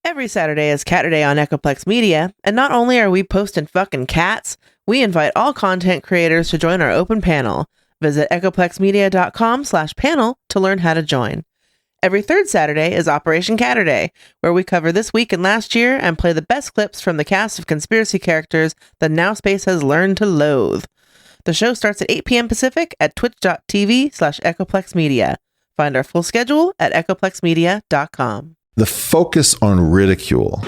Every Saturday is Cat Day on Echoplex Media, and not only are we posting fucking cats, we invite all content creators to join our open panel. Visit echoplexmedia.com/panel to learn how to join. Every third Saturday is Operation Catterday, where we cover this week and last year and play the best clips from the cast of conspiracy characters that Now Space has learned to loathe. The show starts at 8 p.m. Pacific at twitch.tv/echoplexmedia. Find our full schedule at echoplexmedia.com. The focus on ridicule.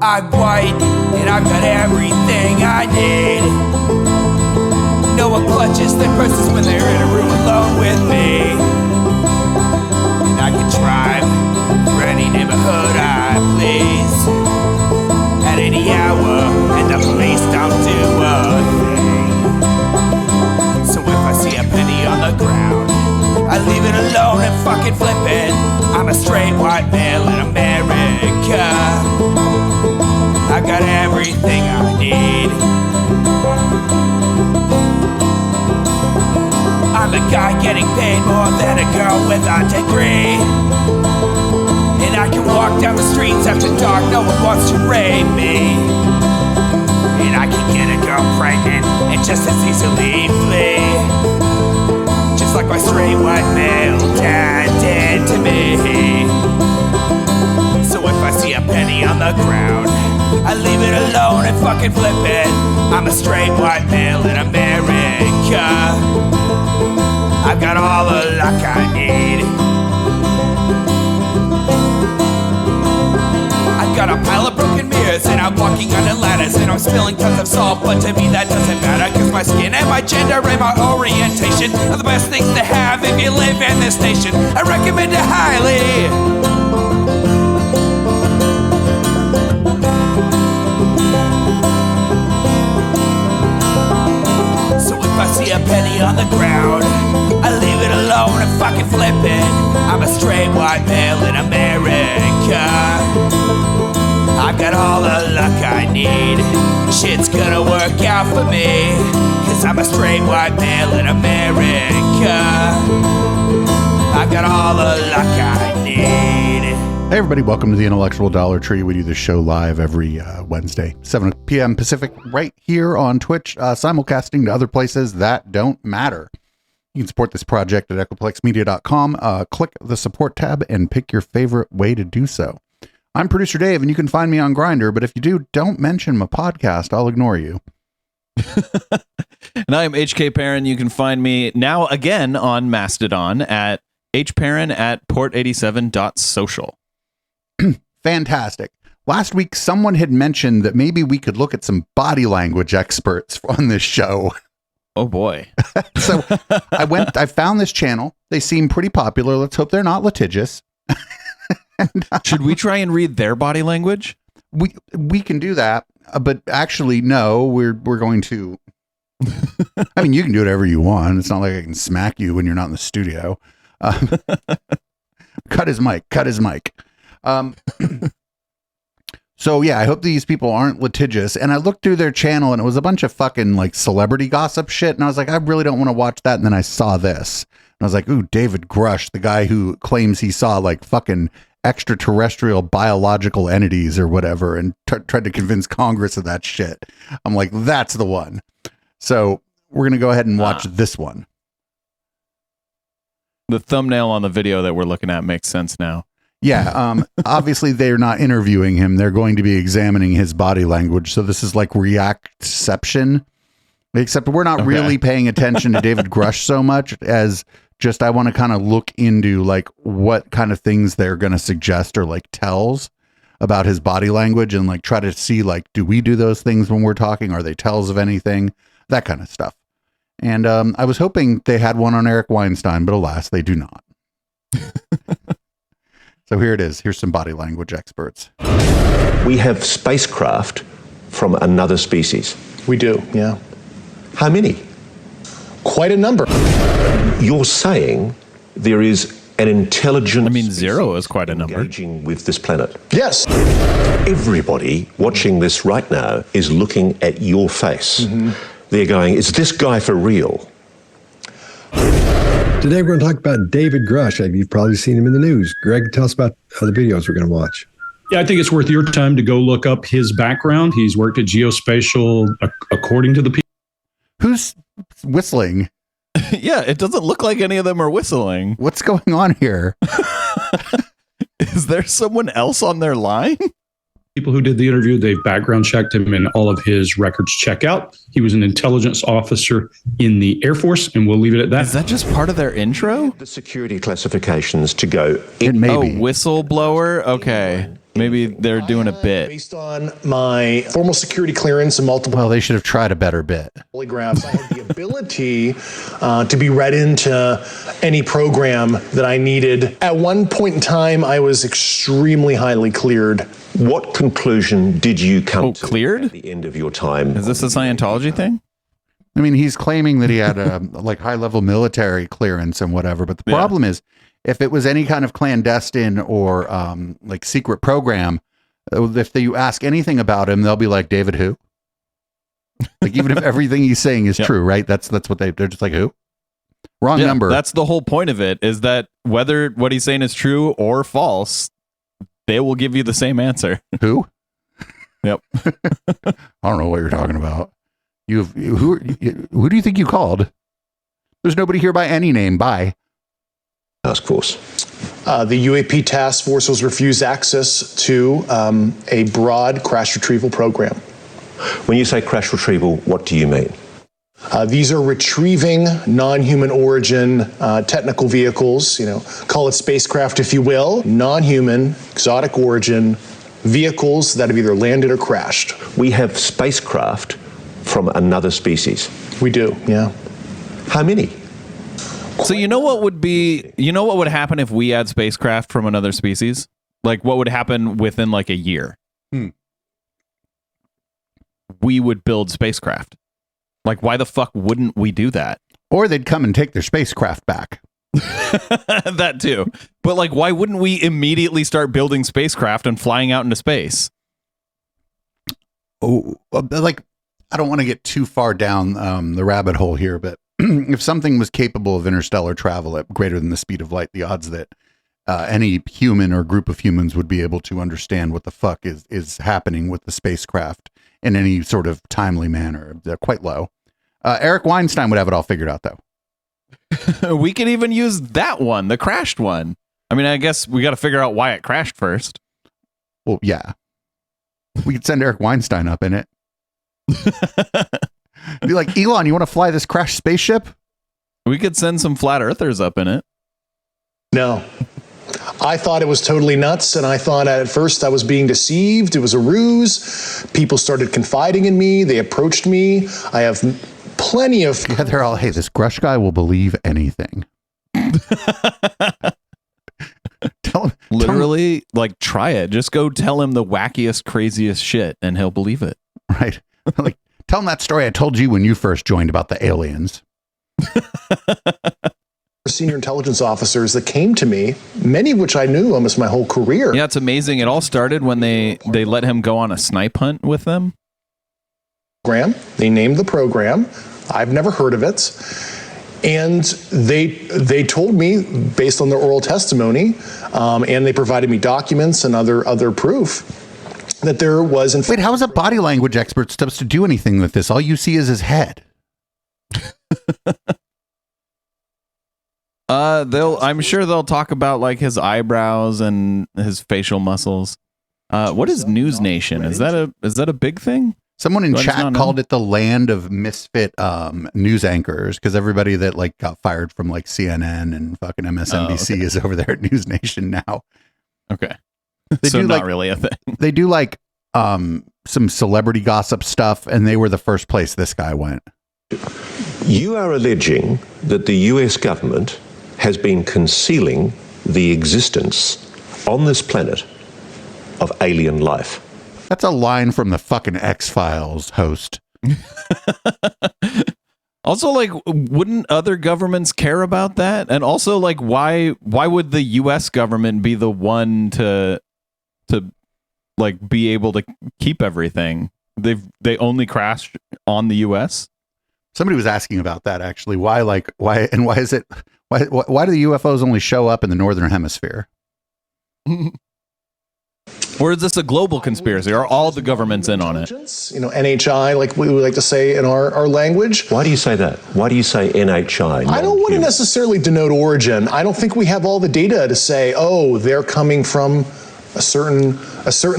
I'm white, and I've got everything I need. No one clutches their purses when they're in a room alone with me. And I can drive for any neighborhood I please at any hour, and the police don't do a thing. So if I see a penny on the ground, I leave it alone and fucking flip it. I'm a straight white male in America. I got everything I need. I'm a guy getting paid more than a girl with a degree. And I can walk down the streets after dark, no one wants to rape me. And I can get a girl pregnant and just as easily flee. Just like my straight white male dad did to me. So if I see a penny on the ground, I leave it alone and fucking flip it. I'm a straight white male in America. I've got all the luck I need. I've got a pile of broken mirrors and I'm walking under ladders and I'm spilling tons of salt, but to me that doesn't matter, cause my skin and my gender and my orientation are the best things to have if you live in this nation. I recommend it highly. So if I see a penny on the ground, I leave it alone and fucking flip it. I'm a straight white male in America. I've got all the luck I need. Shit's gonna work out for me, cause I'm a straight white male in America. I've got all the luck I need. Hey everybody, welcome to the Intellectual Dollar Tree. We do this show live every Wednesday, 7 p.m. Pacific, right here on Twitch, simulcasting to other places that don't matter. You can support this project at echoplexmedia.com. Click the support tab and pick your favorite way to do so. I'm producer Dave, and you can find me on Grindr, but if you do, don't mention my podcast. I'll ignore you. And I'm HK Perrin. You can find me now again on Mastodon at hperrin@port87.social. Fantastic. Last week, someone had mentioned that maybe we could look at some body language experts on this show. Oh boy. So I found this channel. They seem pretty popular. Let's hope they're not litigious. And, should we try and read their body language? We can do that, but actually, no, we're going to. I mean, you can do whatever you want. It's not like I can smack you when you're not in the studio. Cut his mic. So yeah, I hope these people aren't litigious. And I looked through their channel and it was a bunch of fucking like celebrity gossip shit. And I was like, I really don't want to watch that. And then I saw this and I was like, ooh, David Grush, the guy who claims he saw like fucking extraterrestrial biological entities or whatever and tried to convince Congress of that shit. I'm like, that's the one. So we're going to go ahead and watch this one. The thumbnail on the video that we're looking at makes sense now. Yeah. Obviously they're not interviewing him. They're going to be examining his body language. So this is like reactception, except we're not really paying attention to David Grush so much as just, I want to kind of look into like what kind of things they're going to suggest or like tells about his body language and like try to see like, do we do those things when we're talking? Are they tells of anything? That kind of stuff. And I was hoping they had one on Eric Weinstein, but alas, they do not. So here it is. Here's some body language experts. We have spacecraft from another species. We do, yeah. How many? Quite a number. You're saying there is an intelligent... I mean, 0 is quite a number. ...engaging with this planet. Yes. Everybody watching this right now is looking at your face. Mm-hmm. They're going, is this guy for real? Today we're going to talk about David Grush. You've probably seen him in the news. Greg, tell us about the videos we're going to watch. Yeah, I think it's worth your time to go look up his background. He's worked at Geospatial, according to the people. Who's whistling? Yeah, it doesn't look like any of them are whistling. What's going on here? Is there someone else on their line? People who did the interview, they've background checked him and all of his records check out. He was an intelligence officer in the Air Force, and we'll leave it at that. Is that just part of their intro? The security classifications to go It may Oh, be. whistleblower? Okay. Maybe they're doing a bit. Based on my formal security clearance and multiple Well, they should have tried a better bit. polygraphs, I had the ability to be read into any program that I needed. At one point in time, I was extremely highly cleared. What conclusion did you come to cleared? at the end of your time? Is this a Scientology thing? I mean, he's claiming that he had a like high-level military clearance and whatever, but the problem is, if it was any kind of clandestine or like secret program, if you ask anything about him, they'll be like, David who? Like, even if everything he's saying is true, right? That's what they're just like, who? Wrong number. That's the whole point of it, is that whether what he's saying is true or false, they will give you the same answer. Who? Yep. I don't know what you're talking about. Who do you think you called? There's nobody here by any name. Bye. Task Force. The UAP task force was refused access to a broad crash retrieval program. When you say crash retrieval, what do you mean? These are retrieving non-human origin technical vehicles, call it spacecraft if you will, non-human, exotic origin vehicles that have either landed or crashed. We have spacecraft from another species. We do, yeah. How many? So you know what would happen if we had spacecraft from another species? Like what would happen within like a year? We would build spacecraft. Like why the fuck wouldn't we do that? Or they'd come and take their spacecraft back. That too. But like why wouldn't we immediately start building spacecraft and flying out into space? Oh, like I don't want to get too far down the rabbit hole here, but if something was capable of interstellar travel at greater than the speed of light, the odds that any human or group of humans would be able to understand what the fuck is happening with the spacecraft in any sort of timely manner, they're quite low. Eric Weinstein would have it all figured out, though. We could even use that one, the crashed one. I mean, I guess we got to figure out why it crashed first. Well, yeah. We could send Eric Weinstein up in it. Be like, Elon, you want to fly this crashed spaceship? We could send some flat earthers up in it. No. I thought it was totally nuts, and I thought at first I was being deceived. It was a ruse. People started confiding in me. They approached me. I have plenty of... Yeah, they're all, hey, this Grush guy will believe anything. Literally, like, try it. Just go tell him the wackiest, craziest shit, and he'll believe it. Right. Like, tell him that story I told you when you first joined about the aliens. Senior intelligence officers that came to me, many of which I knew almost my whole career. Yeah, it's amazing. It all started when they let him go on a snipe hunt with them. They named the program. I've never heard of it. And they told me, based on their oral testimony, and they provided me documents and other proof, that there was... Wait, how is a body language expert supposed to do anything with this? All you see is his head. I'm sure they'll talk about like his eyebrows and his facial muscles. What is News Nation? Is that a big thing? Someone in chat called it the land of misfit news anchors because everybody that like got fired from like CNN and fucking MSNBC is over there at News Nation now. Okay. So not really a thing. They do like some celebrity gossip stuff, and they were the first place this guy went. You are alleging that the US government has been concealing the existence on this planet of alien life. That's a line from the fucking X-Files host. Also, like, wouldn't other governments care about that? And also, like, why would the U.S. government be the one to like be able to keep everything? They only crash on the U.S. Somebody was asking about that actually. Why do the UFOs only show up in the northern hemisphere? Or is this a global conspiracy? Are all the governments in on it? NHI, like we would like to say in our language. Why do you say that? Why do you say NHI? I don't want to necessarily denote origin. I don't think we have all the data to say, oh, they're coming from a certain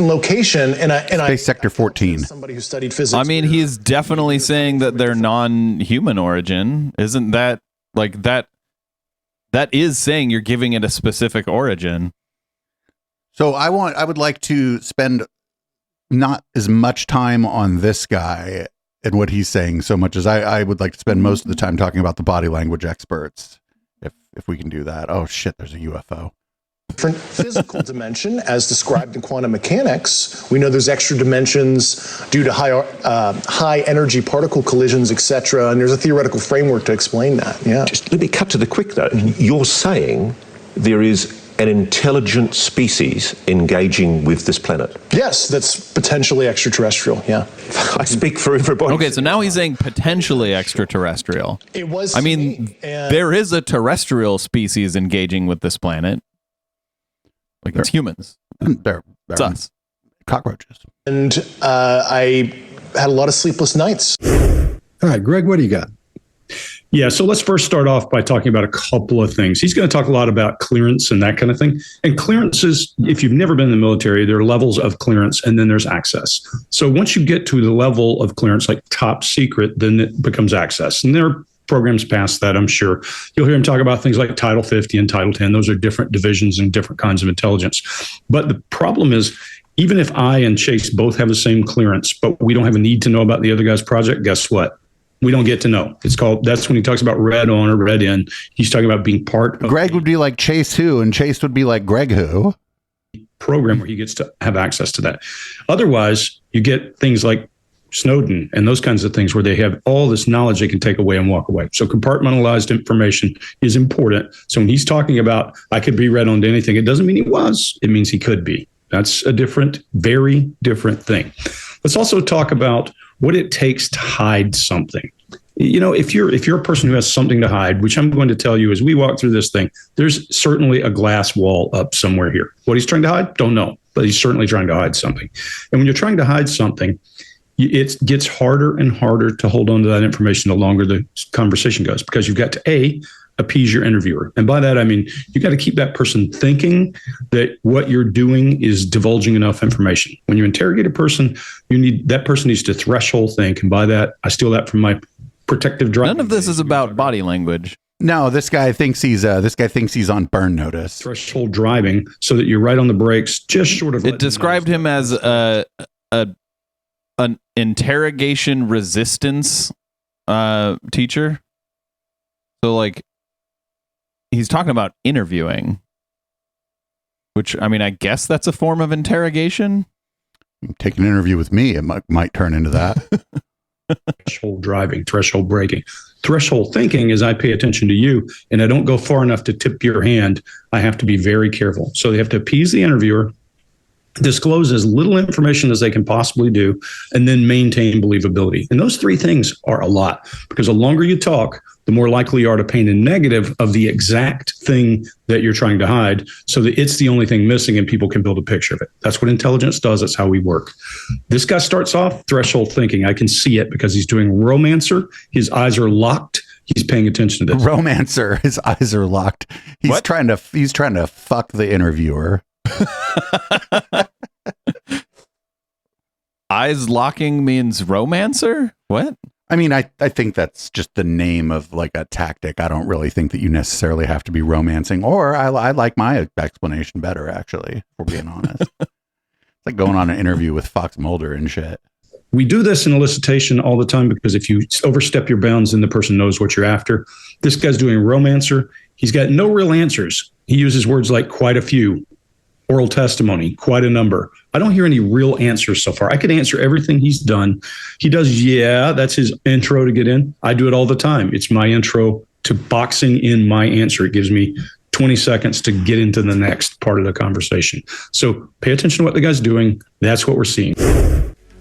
location. Space Sector 14. Somebody who studied physics. I mean, he's definitely saying that they're non-human origin. Isn't that like that? That is saying you're giving it a specific origin. So I would like to spend not as much time on this guy and what he's saying so much as I would like to spend most of the time talking about the body language experts. If we can do that. Oh shit, there's a UFO. Different physical dimension as described in quantum mechanics. We know there's extra dimensions due to high energy particle collisions, etc. And there's a theoretical framework to explain that. Yeah. Just let me cut to the quick though. You're saying there is an intelligent species engaging with this planet. Yes, that's potentially extraterrestrial. Yeah. I speak for everybody. Okay, so now he's saying potentially extraterrestrial. It was. I mean, there is a terrestrial species engaging with this planet. Like it's humans. It's us. Cockroaches. And I had a lot of sleepless nights. All right, Greg, what do you got? Yeah, so let's first start off by talking about a couple of things. He's going to talk a lot about clearance and that kind of thing. And clearances, if you've never been in the military, there are levels of clearance and then there's access. So once you get to the level of clearance, like top secret, then it becomes access. And there are programs past that, I'm sure. You'll hear him talk about things like Title 50 and Title 10. Those are different divisions and different kinds of intelligence. But the problem is, even if I and Chase both have the same clearance, but we don't have a need to know about the other guy's project, guess what? We don't get to know. That's when he talks about red on or red in. He's talking about being part of Greg would be like Chase who, and Chase would be like Greg who. Program where he gets to have access to that. Otherwise, you get things like Snowden and those kinds of things where they have all this knowledge they can take away and walk away. So compartmentalized information is important. So when he's talking about, I could be read on to anything, it doesn't mean he was. It means he could be. That's a different, very different thing. Let's also talk about what it takes to hide something. You know, if you're a person who has something to hide, which I'm going to tell you as we walk through this thing, there's certainly a glass wall up somewhere here. What he's trying to hide, don't know, but he's certainly trying to hide something. And when you're trying to hide something, it gets harder and harder to hold on to that information the longer the conversation goes, because you've got to appease your interviewer. And by that, I mean, you got to keep that person thinking that what you're doing is divulging enough information. When you interrogate a person, that person needs to threshold think. And by that, I steal that from my protective driving. None of this is about body language. No, this guy thinks he's on burn notice. Threshold driving, so that you're right on the brakes, just short of. It described him as an interrogation resistance teacher. So like, he's talking about interviewing, which, I mean, I guess that's a form of interrogation. Take an interview with me, it might turn into that. Threshold driving, threshold braking. Threshold thinking is I pay attention to you and I don't go far enough to tip your hand. I have to be very careful. So they have to appease the interviewer, disclose as little information as they can possibly do, and then maintain believability. And those three things are a lot, because the longer you talk, the more likely you are to paint a negative of the exact thing that you're trying to hide, so that it's the only thing missing and people can build a picture of it. That's what intelligence does. That's how we work. This guy starts off threshold thinking. I can see it because he's doing romancer. His eyes are locked. He's paying attention to this. Romancer. His eyes are locked. He's trying to fuck the interviewer. Eyes locking means romancer? What? I mean, I think that's just the name of like a tactic. I don't really think that you necessarily have to be romancing, or I like my explanation better, actually, if we're being honest. It's like going on an interview with Fox Mulder and shit. We do this in elicitation all the time, because if you overstep your bounds, then the person knows what you're after. This guy's doing romancer. He's got no real answers. He uses words like quite a few, oral testimony, quite a number. I don't hear any real answers so far. I could answer everything he's done. He does, yeah, that's his intro to get in. I do it all the time. It's my intro to boxing in my answer. It gives me 20 seconds to get into the next part of the conversation. So pay attention to what the guy's doing. That's what we're seeing.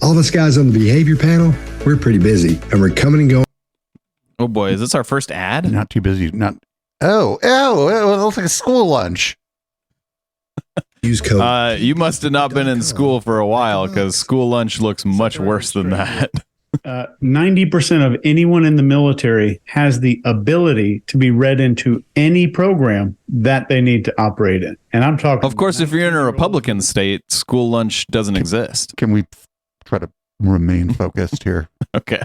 All of us guys on the behavior panel, we're pretty busy, and we're coming and going. Oh boy, is this our first ad? Not too busy. Not. Oh, it looks like a school lunch. Use code. You must have not been in school for a while because school lunch looks much worse than that. 90% of anyone in the military has the ability to be read into any program that they need to operate in. And I'm talking. Of course, if you're in a Republican state, school lunch doesn't exist. Can we try to remain focused here? Okay.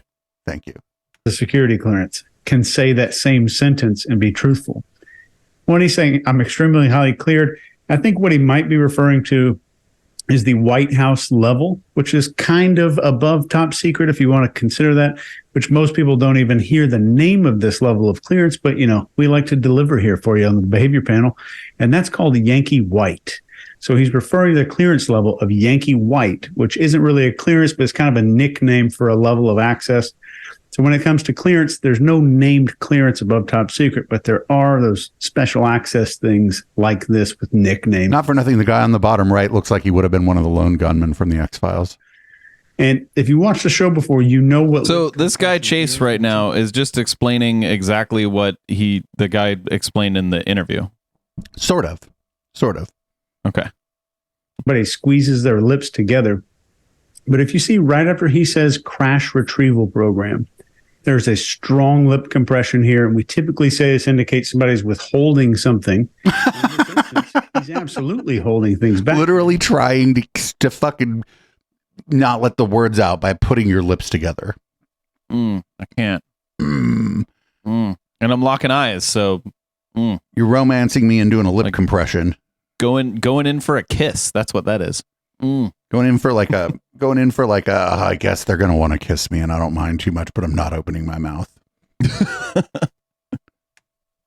Thank you. The security clearance can say that same sentence and be truthful. When he's saying, I'm extremely highly cleared, I think what he might be referring to is the White House level, which is kind of above top secret, if you want to consider that, which most people don't even hear the name of this level of clearance. But, we like to deliver here for you on the behavior panel, and that's called Yankee White. So he's referring to the clearance level of Yankee White, which isn't really a clearance, but it's kind of a nickname for a level of access. So when it comes to clearance, there's no named clearance above top secret, but there are those special access things like this with nicknames. Not for nothing, the guy on the bottom right looks like he would have been one of the lone gunmen from the X-Files. And if you watched the show before, you know what. So this guy Chase right now is just explaining exactly what the guy explained in the interview. Sort of. Okay. But he squeezes their lips together. But if you see right after he says crash retrieval program, there's a strong lip compression here. And we typically say this indicates somebody's withholding something. In this instance, he's absolutely holding things back. Literally trying to fucking not let the words out by putting your lips together. I can't. And I'm locking eyes, so. You're romancing me and doing a lip compression. Going in for a kiss. That's what that is. Going in for like a, I guess they're going to want to kiss me and I don't mind too much, but I'm not opening my mouth.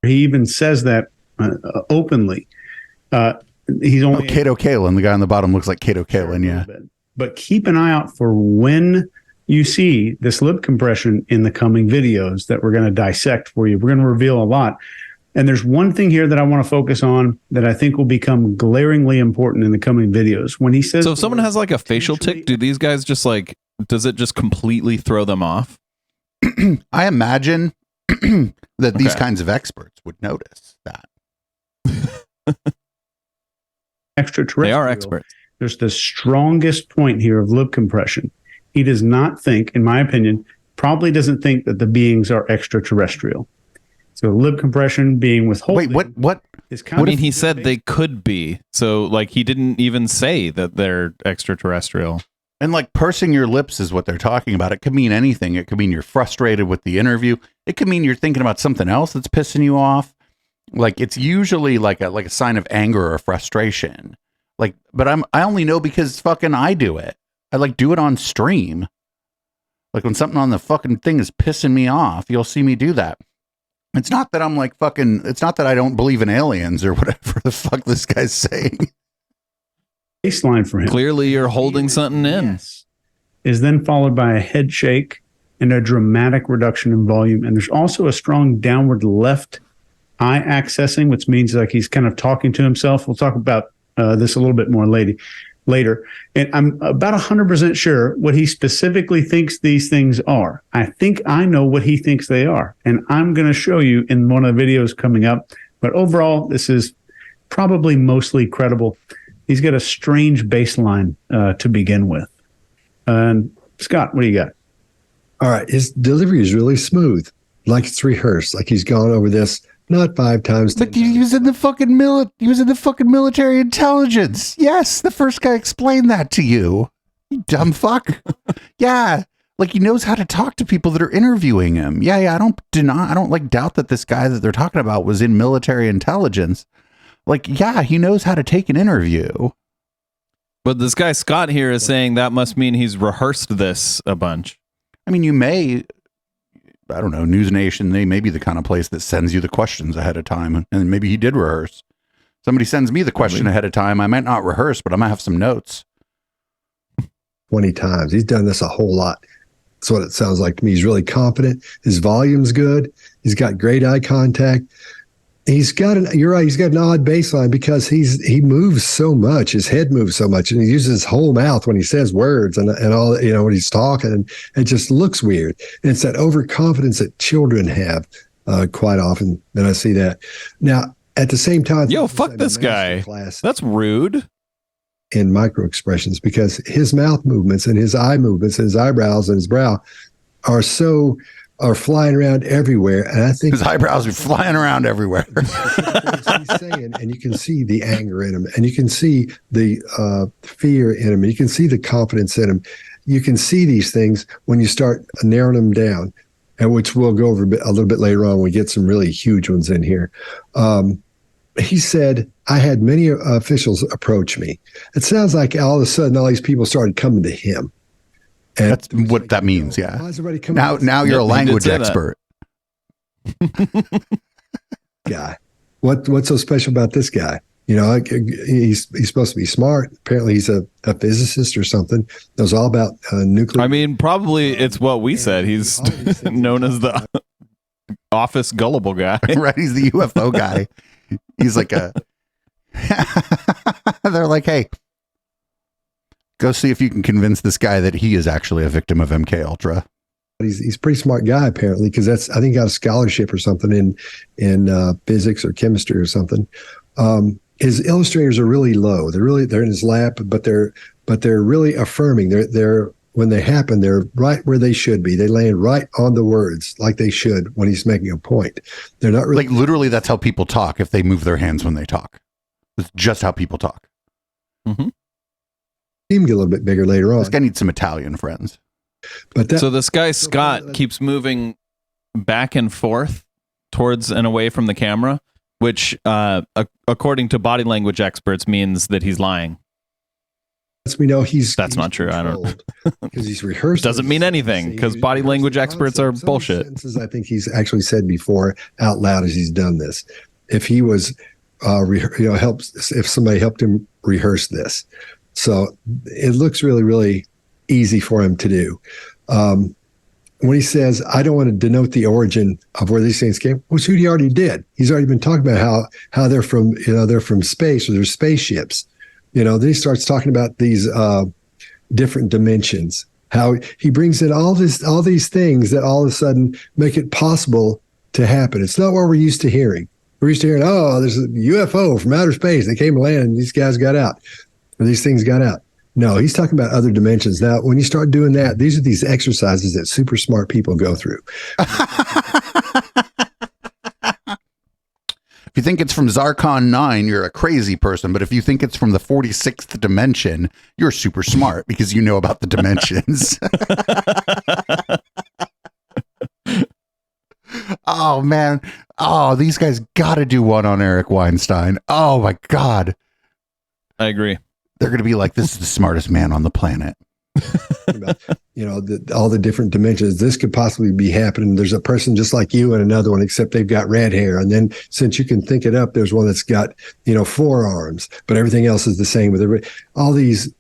He even says that openly. He's only Kato Kalin. The guy on the bottom looks like Kato Kalin, yeah. But keep an eye out for when you see this lip compression in the coming videos that we're going to dissect for you. We're going to reveal a lot. And there's one thing here that I want to focus on that I think will become glaringly important in the coming videos. When he says, so if someone has like a facial tick, do these guys just does it just completely throw them off? I imagine that these kinds of experts would notice that. Extraterrestrial. They are experts. There's the strongest point here of lip compression. He does not think, in my opinion, probably doesn't think that the beings are extraterrestrial. So lip compression being withholding. Wait, what? Is kind I mean, he said they could be. So like he didn't even say that they're extraterrestrial. And like pursing your lips is what they're talking about. It could mean anything. It could mean you're frustrated with the interview. It could mean you're thinking about something else that's pissing you off. Like it's usually like a sign of anger or frustration. Like, but I only know because fucking I do it. I do it on stream. Like when something on the fucking thing is pissing me off, you'll see me do that. It's not that I'm it's not that I don't believe in aliens or whatever the fuck this guy's saying. Baseline for him. Clearly you're holding something in. Yes. Is then followed by a head shake and a dramatic reduction in volume. And there's also a strong downward left eye accessing, which means like he's kind of talking to himself. We'll talk about this a little bit more later. And I'm about 100% sure what he specifically thinks these things are. I think I know what he thinks they are. And I'm going to show you in one of the videos coming up. But overall, this is probably mostly credible. He's got a strange baseline to begin with. And Scott, what do you got? All right. His delivery is really smooth, like it's rehearsed, like he's gone over this not 5 times. But he was in the fucking military intelligence. Yes, the first guy explained that to you. You dumb fuck. Yeah, like he knows how to talk to people that are interviewing him. Yeah. I don't doubt that this guy that they're talking about was in military intelligence. Like, yeah, he knows how to take an interview. But this guy Scott here is saying that must mean he's rehearsed this a bunch. I mean, you may. I don't know, News Nation, they may be the kind of place that sends you the questions ahead of time. And maybe he did rehearse. Somebody sends me the question ahead of time. I might not rehearse, but I might have some notes. 20 times. He's done this a whole lot. That's what it sounds like to me. He's really confident. His volume's good. He's got great eye contact. you're right, he's got an odd baseline because he moves so much, his head moves so much, and he uses his whole mouth when he says words and all, when he's talking, and it just looks weird. And it's that overconfidence that children have quite often that I see that. Now, at the same time, yo, fuck this guy. That's rude. In micro expressions, because his mouth movements and his eye movements and his eyebrows and his brow are flying around everywhere. And I think his eyebrows are flying around everywhere. He's saying, and you can see the anger in him, and you can see the fear in him, and you can see the confidence in him. You can see these things when you start narrowing them down, and which we'll go over a little bit later on when we get some really huge ones in here. He said, I had many officials approach me. It sounds like all of a sudden all these people started coming to him. And that's what that means, yeah. Why is everybody coming now you're a language expert. Guy. What's so special about this guy? He's supposed to be smart. Apparently he's a physicist or something. Knows all about nuclear. I mean, probably it's what we said. He's known as the office gullible guy. Right, he's the UFO guy. He's like they're like, hey, go see if you can convince this guy that he is actually a victim of MK Ultra. He's a pretty smart guy, apparently, because I think he got a scholarship or something in physics or chemistry or something. His illustrators are really low. They're in his lap, but they're really affirming. They're when they happen, they're right where they should be. They land right on the words like they should when he's making a point. They're not really like literally. That's how people talk. If they move their hands when they talk, it's just how people talk. Mm-hmm. He can get a little bit bigger later on. This guy needs some Italian friends. But so this guy Scott keeps moving back and forth towards and away from the camera, which, according to body language experts, means that he's lying. We know that's not true. I don't because he's rehearsed. Doesn't mean anything because body language experts are bullshit. I think he's actually said before out loud as he's done this. If he was, if somebody helped him rehearse this, so it looks really, really easy for him to do. When he says, "I don't want to denote the origin of where these things came," which he already did. He's already been talking about how they're from, they're from space or they're spaceships. Then he starts talking about these different dimensions, how he brings in all these things that all of a sudden make it possible to happen. It's not what we're used to hearing. We're used to hearing, oh, there's a UFO from outer space. They came to land and these guys got out, or these things got out. No, he's talking about other dimensions. Now, when you start doing that, these are these exercises that super smart people go through. If you think it's from Zarkon 9, you're a crazy person. But if you think it's from the 46th dimension, you're super smart because you know about the dimensions. Oh, man. Oh, these guys got to do one on Eric Weinstein. Oh, my God. I agree. They're going to be like, this is the smartest man on the planet. About, all the different dimensions. This could possibly be happening. There's a person just like you and another one, except they've got red hair. And then since you can think it up, there's one that's got, 4 arms, but everything else is the same with everybody. All these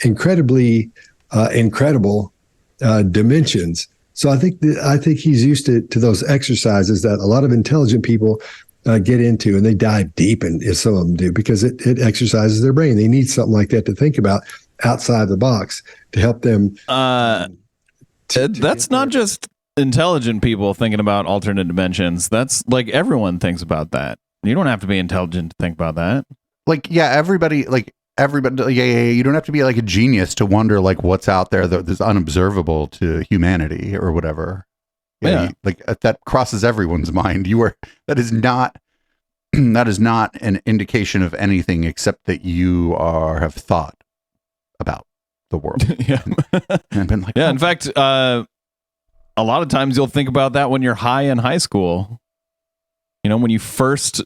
incredibly incredible dimensions. So I think he's used to those exercises that a lot of intelligent people get into, and they dive deep in, as some of them do, because it exercises their brain. They need something like that to think about outside the box to help them. That's not just intelligent people thinking about alternate dimensions. That's like everyone thinks about that. You don't have to be intelligent to think about that. Everybody, you don't have to be like a genius to wonder like what's out there that's unobservable to humanity or whatever. Yeah. That crosses everyone's mind. That is not an indication of anything except that you have thought about the world. Yeah. And been like, in fact, a lot of times you'll think about that when you're high in high school. When you first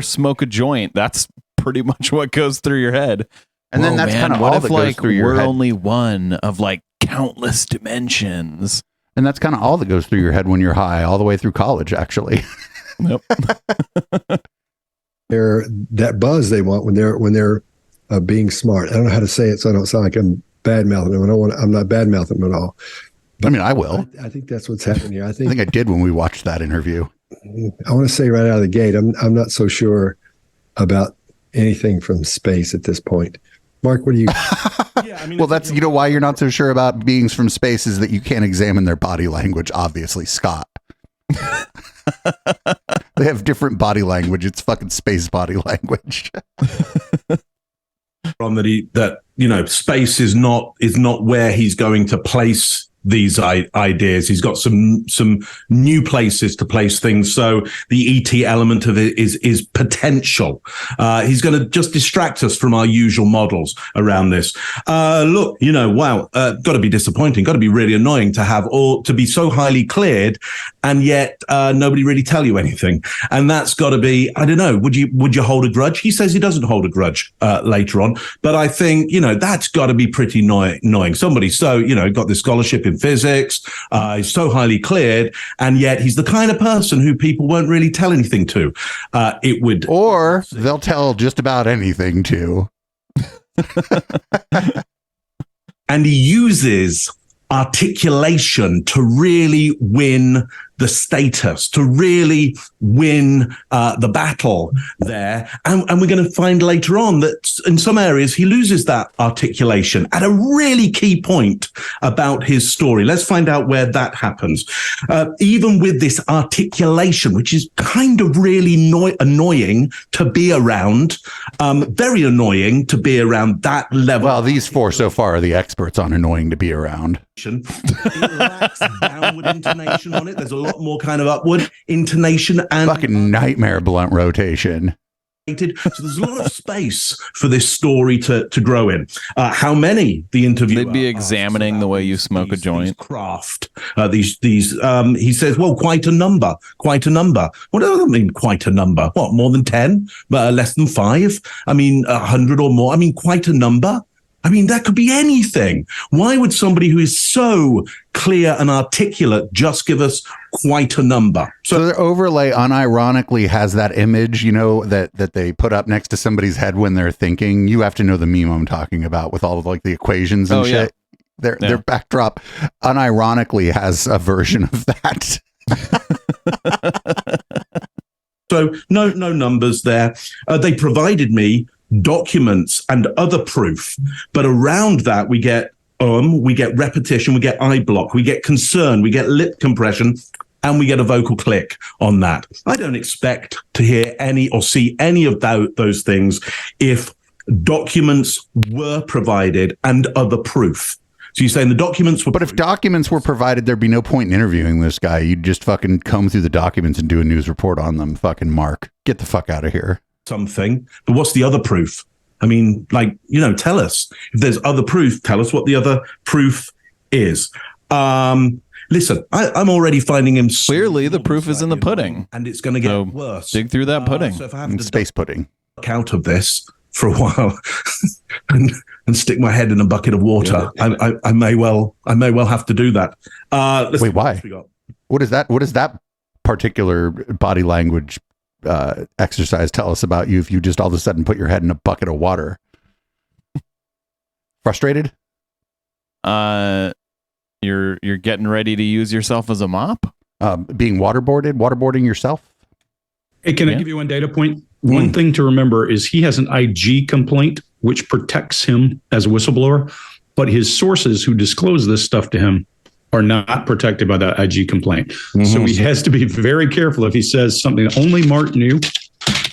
smoke a joint, that's pretty much what goes through your head. And then that's kind of all that goes through your head. We're only one of countless dimensions. And that's kind of all that goes through your head when you're high, all the way through college, actually. Yep. They're that buzz they want when they're being smart. I don't know how to say it, so I don't sound like I'm bad mouthing them. I'm not bad mouthing them at all. But, I will. I think that's what's happening here. I think I did when we watched that interview. I want to say right out of the gate, I'm not so sure about anything from space at this point. Mark, what do you? Yeah, I mean, well, that's why you're not so sure about beings from space is that you can't examine their body language. Obviously, Scott. They have different body language. It's fucking space body language. From that space is not where he's going to place these ideas. He's got some new places to place things. So the ET element of it is potential. He's going to just distract us from our usual models around this. Look, wow, got to be disappointing. Got to be really annoying to be so highly cleared, and yet nobody really tell you anything. And that's got to be, I don't know. Would you hold a grudge? He says he doesn't hold a grudge later on, but I think that's got to be pretty annoying. Somebody got this scholarship in physics, he's so highly cleared, and yet he's the kind of person who people won't really tell anything to. Or they'll tell just about anything to. And he uses articulation to really win the status, to really win the battle there. And we're going to find later on that in some areas he loses that articulation at a really key point about his story. Let's find out where that happens. Even with this articulation, which is kind of really annoying to be around, very annoying to be around that level. Well, these four so far are the experts on annoying to be around. It lacks downward intonation on it. There's a lot more kind of upward intonation and fucking nightmare blunt rotation. So there's a lot of space for this story to grow in. How many the interviewer? They'd be examining the way you smoke a joint. Craft. He says, well, quite a number. What does that mean? Quite a number. What? More than 10? Less than 5? 100 or more. Quite a number. That could be anything. Why would somebody who is so clear and articulate just give us quite a number? So their overlay unironically has that image, that they put up next to somebody's head when they're thinking. You have to know the meme I'm talking about with all of the equations and shit. Yeah. Their backdrop unironically has a version of that. So no numbers there. They provided me documents and other proof, but around that we get repetition, we get eye block, we get concern, we get lip compression, and we get a vocal click on that. I don't expect to hear any or see any of those things if documents were provided and other proof. So you're saying the documents were... But if documents were provided, there'd be no point in interviewing this guy. You'd just fucking comb through the documents and do a news report on them. Fucking Mark, get the fuck out of here. Something, but what's the other proof? Tell us. If there's other proof, tell us what the other proof is. Listen, I'm already finding him... Clearly, the proof is in the pudding. And it's going to get worse. Dig through that pudding. So if I have to space pudding. Out of this for a while and stick my head in a bucket of water, I may well have to do that. Wait, why? What is that particular body language exercise tell us about you if you just all of a sudden put your head in a bucket of water? Frustrated? You're getting ready to use yourself as a mop? Being waterboarding yourself? Hey, can I give you one data point? One thing to remember is he has an IG complaint, which protects him as a whistleblower, but his sources who disclose this stuff to him are not protected by that IG complaint. Mm-hmm. So he has to be very careful if he says something only Mark knew.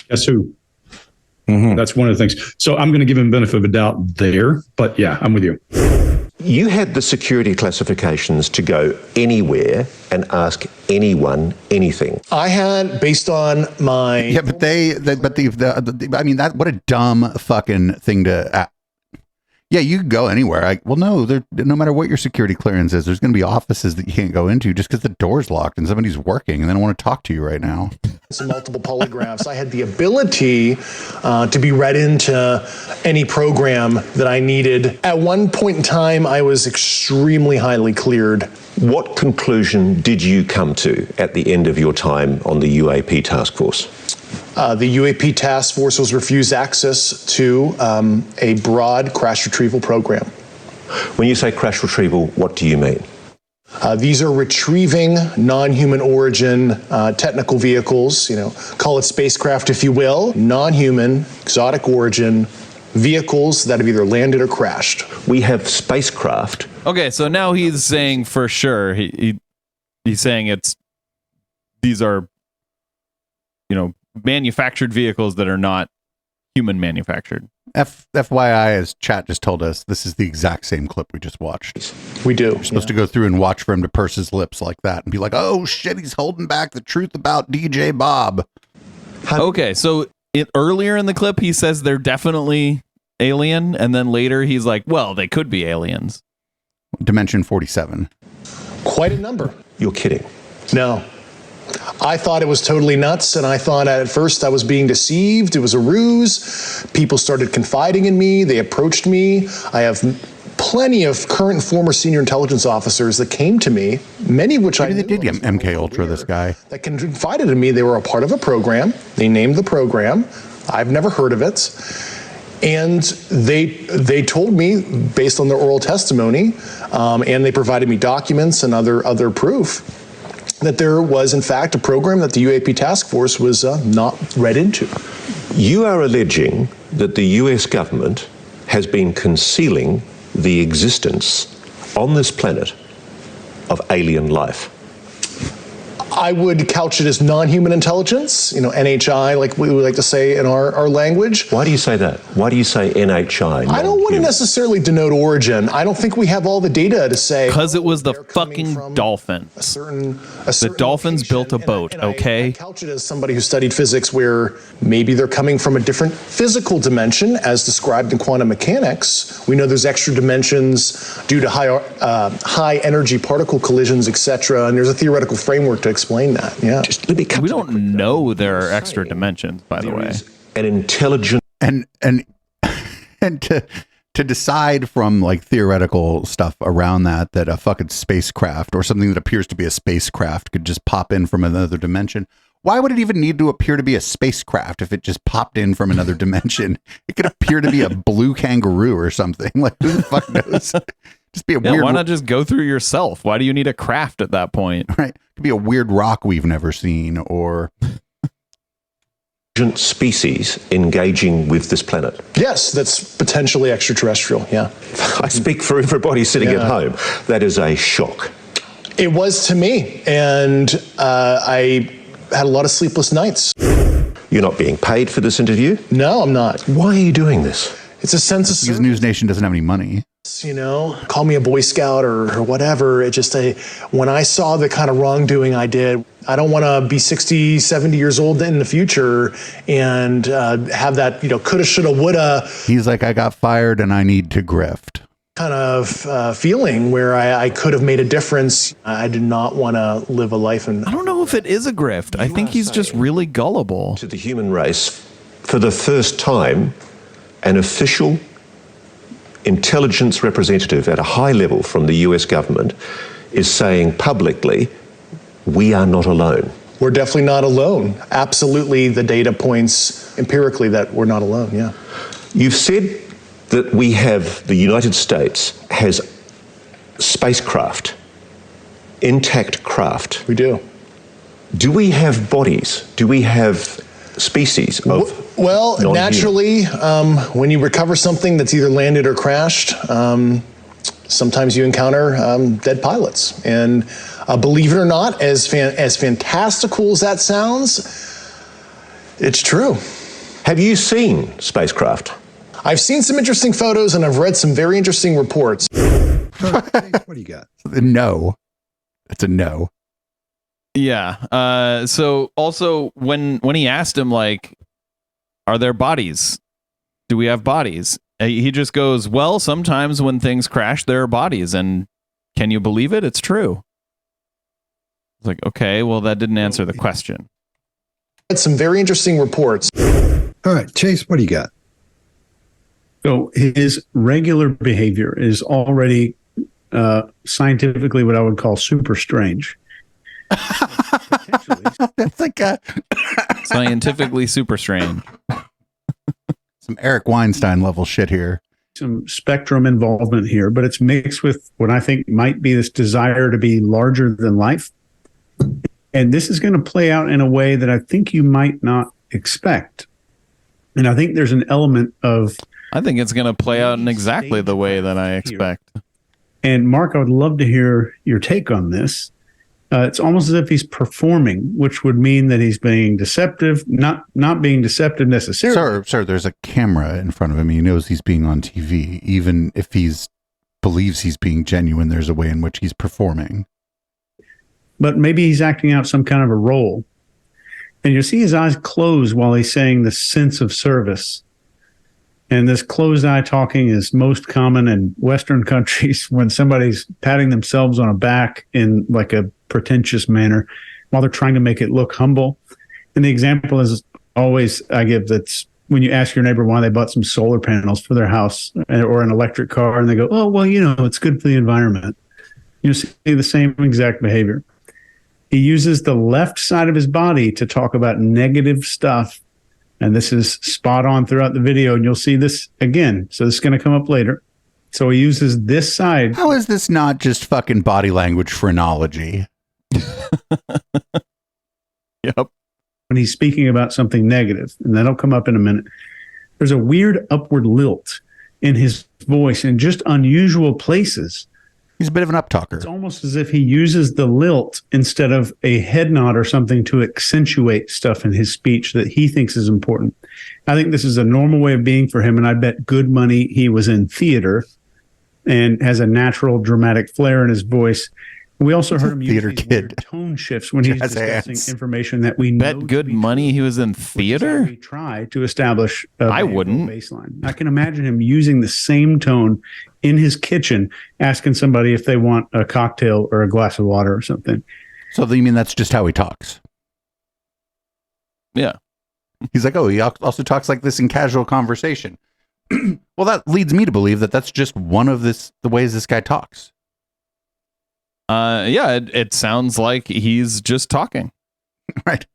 Guess who? Mm-hmm. That's one of the things. So I'm going to give him benefit of a doubt there. But yeah, I'm with you. You had the security classifications to go anywhere and ask anyone anything. I had, based on my... Yeah, but what a dumb fucking thing to... Yeah, you can go anywhere. No matter what your security clearance is, there's going to be offices that you can't go into just because the door's locked and somebody's working and they don't want to talk to you right now. Some multiple polygraphs. I had the ability to be read into any program that I needed. At one point in time, I was extremely highly cleared. What conclusion did you come to at the end of your time on the UAP task force? The UAP task force was refused access to a broad crash retrieval program. When you say crash retrieval, what do you mean? These are retrieving non-human origin technical vehicles, call it spacecraft if you will, non-human, exotic origin vehicles that have either landed or crashed. We have spacecraft. Okay, so now he's saying for sure, he's saying these are, manufactured vehicles that are not human manufactured. FYI, as chat just told us, this is the exact same clip we just watched. We do. You're supposed to go through and watch for him to purse his lips like that and be like, oh shit, he's holding back the truth about DJ Bob. Okay, so earlier in the clip, he says they're definitely alien, and then later he's like, well, they could be aliens. Dimension 47. Quite a number. You're kidding. No. I thought it was totally nuts, and I thought at first I was being deceived. It was a ruse. People started confiding in me. They approached me. I have plenty of current and former senior intelligence officers that came to me, many of which Maybe they did get MK Ultra, this guy. That confided in me. They were a part of a program. They named the program. I've never heard of it. And they told me, based on their oral testimony, and they provided me documents and other proof, that there was, in fact, a program that the UAP task force was not read into. You are alleging that the US government has been concealing the existence on this planet of alien life. I would couch it as non-human intelligence, NHI, like we would like to say in our language. Why do you say that? Why do you say NHI? I don't want to necessarily denote origin. I don't think we have all the data to say. Because it was the fucking dolphins. The dolphins built a boat, okay? I couch it as somebody who studied physics where maybe they're coming from a different physical dimension as described in quantum mechanics. We know there's extra dimensions due to high energy particle collisions, etc. And there's a theoretical framework to explain that. Yeah. We don't know there are extra dimensions, by the way. An intelligent and to decide from like theoretical stuff around that a fucking spacecraft or something that appears to be a spacecraft could just pop in from another dimension. Why would it even need to appear to be a spacecraft if it just popped in from another dimension? It could appear to be a blue kangaroo or something. Like, who the fuck knows? Just be a weird. Why not just go through yourself? Why do you need a craft at that point? Right. It could be a weird rock we've never seen, or species engaging with this planet. Yes, that's potentially extraterrestrial. Yeah. I speak for everybody sitting at home. That is a shock. It was to me, and I had a lot of sleepless nights. You're not being paid for this interview? No, I'm not. Why are you doing this? It's a sense of because News Nation doesn't have any money. Call me a Boy Scout or whatever. It just, when I saw the kind of wrongdoing I did, I don't want to be 60, 70 years old in the future and have that, coulda, shoulda, woulda. He's like, I got fired and I need to grift. Kind of feeling where I could have made a difference. I did not want to live a life. I don't know if it is a grift. I think he's just really gullible. To the human race, for the first time, an official intelligence representative at a high level from the US government is saying publicly, we are not alone. We're definitely not alone. Absolutely, the data points empirically that we're not alone, yeah. You've said that the United States has spacecraft, intact craft. We do. Do we have bodies? Do we have species of well, naturally, when you recover something that's either landed or crashed, sometimes you encounter dead pilots. And believe it or not, as fantastical as that sounds, it's true. Have you seen spacecraft? I've seen some interesting photos and I've read some very interesting reports. What do you got? No. It's a no. Yeah. So also when he asked him, like, are there bodies? Do we have bodies? He just goes, well, sometimes when things crash, there are bodies. And can you believe it? It's true. It's like, okay, well, that didn't answer the question. Some very interesting reports. All right, Chase, what do you got? So his regular behavior is already scientifically what I would call super strange. That's like scientifically super strange. Some Eric Weinstein level shit here. some spectrum involvement here, but it's mixed with what I think might be this desire to be larger than life. And this is going to play out in a way that I think you might not expect. And I think there's an element of... I think it's going to play out in exactly the way that I expect. And Mark, I would love to hear your take on this. It's almost as if he's performing, which would mean that he's being deceptive, not being deceptive necessarily. Sir, there's a camera in front of him. He knows he's being on TV. Even if believes he's being genuine, there's a way in which he's performing. But maybe he's acting out some kind of a role. And you see his eyes close while he's saying the sense of service. And this closed eye talking is most common in Western countries when somebody's patting themselves on a back in like a pretentious manner while they're trying to make it look humble. And the example is always I give, that's when you ask your neighbor why they bought some solar panels for their house or an electric car, and they go, oh, well, it's good for the environment. You see the same exact behavior. He uses the left side of his body to talk about negative stuff. And this is spot on throughout the video. And you'll see this again. So this is going to come up later. So he uses this side. How is this not just fucking body language phrenology? Yep. When he's speaking about something negative, and that'll come up in a minute. There's a weird upward lilt in his voice in just unusual places. He's a bit of an uptalker. It's almost as if he uses the lilt instead of a head nod or something to accentuate stuff in his speech that he thinks is important. I think this is a normal way of being for him, and I bet good money he was in theater and has a natural dramatic flair in his voice. We also heard him use these weird tone shifts when he's discussing information that we know. Bet good money he was in theater? We try to establish a I wouldn't. baseline. I can imagine him using the same tone in his kitchen, asking somebody if they want a cocktail or a glass of water or something. So you mean that's just how he talks? Yeah. He's like, oh, he also talks like this in casual conversation. Well, that leads me to believe that that's just one of the ways this guy talks. Yeah, it sounds like he's just talking. Right.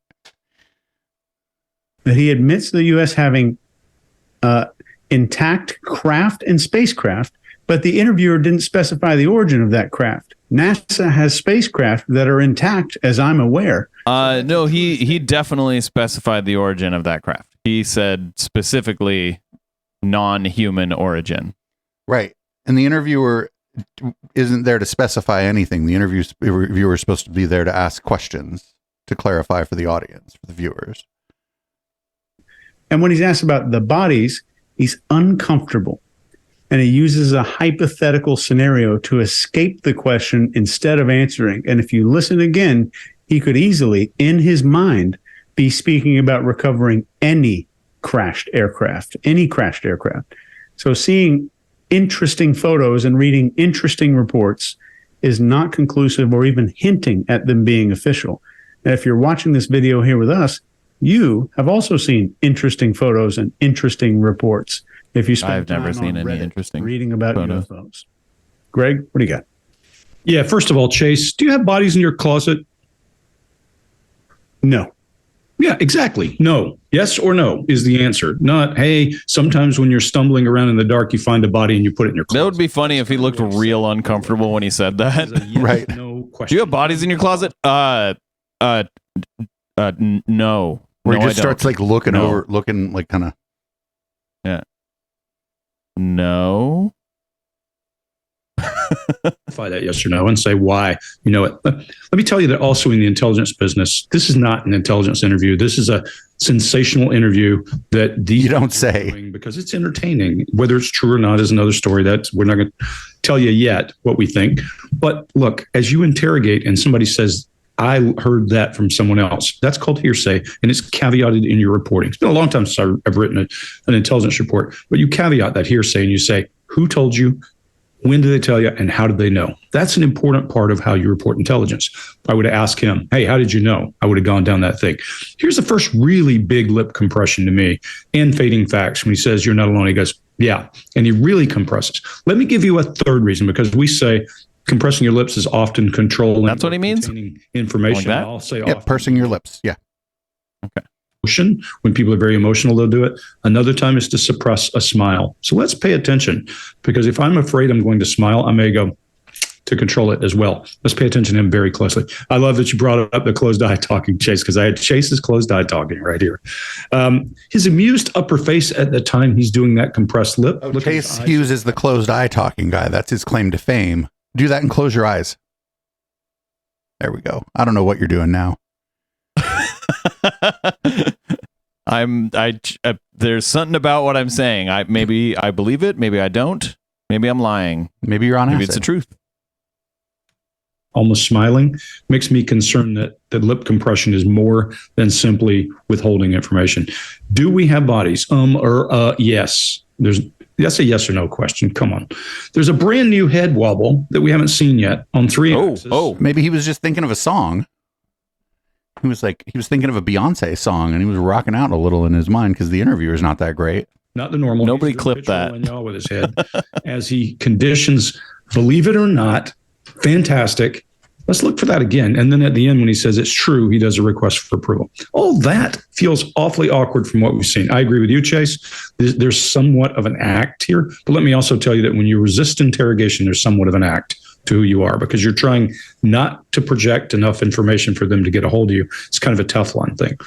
But he admits the U.S. having intact craft and spacecraft, but the interviewer didn't specify the origin of that craft. NASA has spacecraft that are intact, as I'm aware. No, he definitely specified the origin of that craft. He said specifically non-human origin. Right. And the interviewer isn't there to specify anything. The interviewer is supposed to be there to ask questions to clarify for the audience, for the viewers. And when he's asked about the bodies, he's uncomfortable. And he uses a hypothetical scenario to escape the question instead of answering. And if you listen again, he could easily, in his mind, be speaking about recovering any crashed aircraft. So seeing interesting photos and reading interesting reports is not conclusive or even hinting at them being official. And if you're watching this video here with us, you have also seen interesting photos and interesting reports. If you spend I've never time seen on any Reddit interesting reading about photos. UFOs. Greg, what do you got? Yeah, first of all, Chase, do you have bodies in your closet? No. Yeah, exactly. No. Yes or no is the answer. Not, hey, sometimes when you're stumbling around in the dark, you find a body and you put it in your closet. That would be funny if he looked real uncomfortable when he said that. Yes, right. No question. Do you have bodies in your closet? No. Where he No, just I starts don't. like looking No. over, looking like kind of. Yeah. No. Clarify that yes or no and say why you know it. Let me tell you that also in the intelligence business, this is not an intelligence interview. This is a sensational interview that these You don't people are say. doing because it's entertaining. Whether it's true or not is another story. That we're not going to tell you yet what we think. But look, as you interrogate and somebody says, I heard that from someone else. That's called hearsay, and it's caveated in your reporting. It's been a long time since I've written an intelligence report, but you caveat that hearsay and you say, who told you, when did they tell you, and how did they know? That's an important part of how you report intelligence. I would ask him, hey, how did you know? I would have gone down that thing. Here's the first really big lip compression to me and fading facts. When he says, you're not alone, he goes, yeah, and he really compresses. Let me give you a third reason, because we say, compressing your lips is often controlling. That's what he means? Information. Like that? I'll say Yeah, often. pursing your lips. Yeah. Okay. emotion. When people are very emotional, they'll do it. Another time is to suppress a smile. So let's pay attention, because if I'm afraid I'm going to smile, I may go to control it as well. Let's pay attention to him very closely. I love that you brought up the closed eye talking, Chase, because I had Chase's closed eye talking right here. His amused upper face at the time he's doing that compressed lip. Oh, Chase Hughes is the closed eye talking guy. That's his claim to fame. Do that and close your eyes. There we go. I don't know what you're doing now. There's something about what I'm saying. Maybe I believe it, maybe I don't. Maybe I'm lying. Maybe you're on Maybe acid. it's the truth. Almost smiling makes me concerned that the lip compression is more than simply withholding information. Do we have bodies? Yes. That's a yes or no question. Come on. There's a brand new head wobble that we haven't seen yet on 3 axis. Maybe he was just thinking of a song. He was thinking of a Beyonce song, and he was rocking out a little in his mind because the interviewer is not that great. Not the normal. Nobody clipped that. With his head as he conditions, believe it or not, fantastic. Let's look for that again. And then at the end, when he says it's true, he does a request for approval. All that feels awfully awkward from what we've seen. I agree with you, Chase. There's somewhat of an act here. But let me also tell you that when you resist interrogation, there's somewhat of an act to who you are, because you're trying not to project enough information for them to get a hold of you. It's kind of a Teflon thing.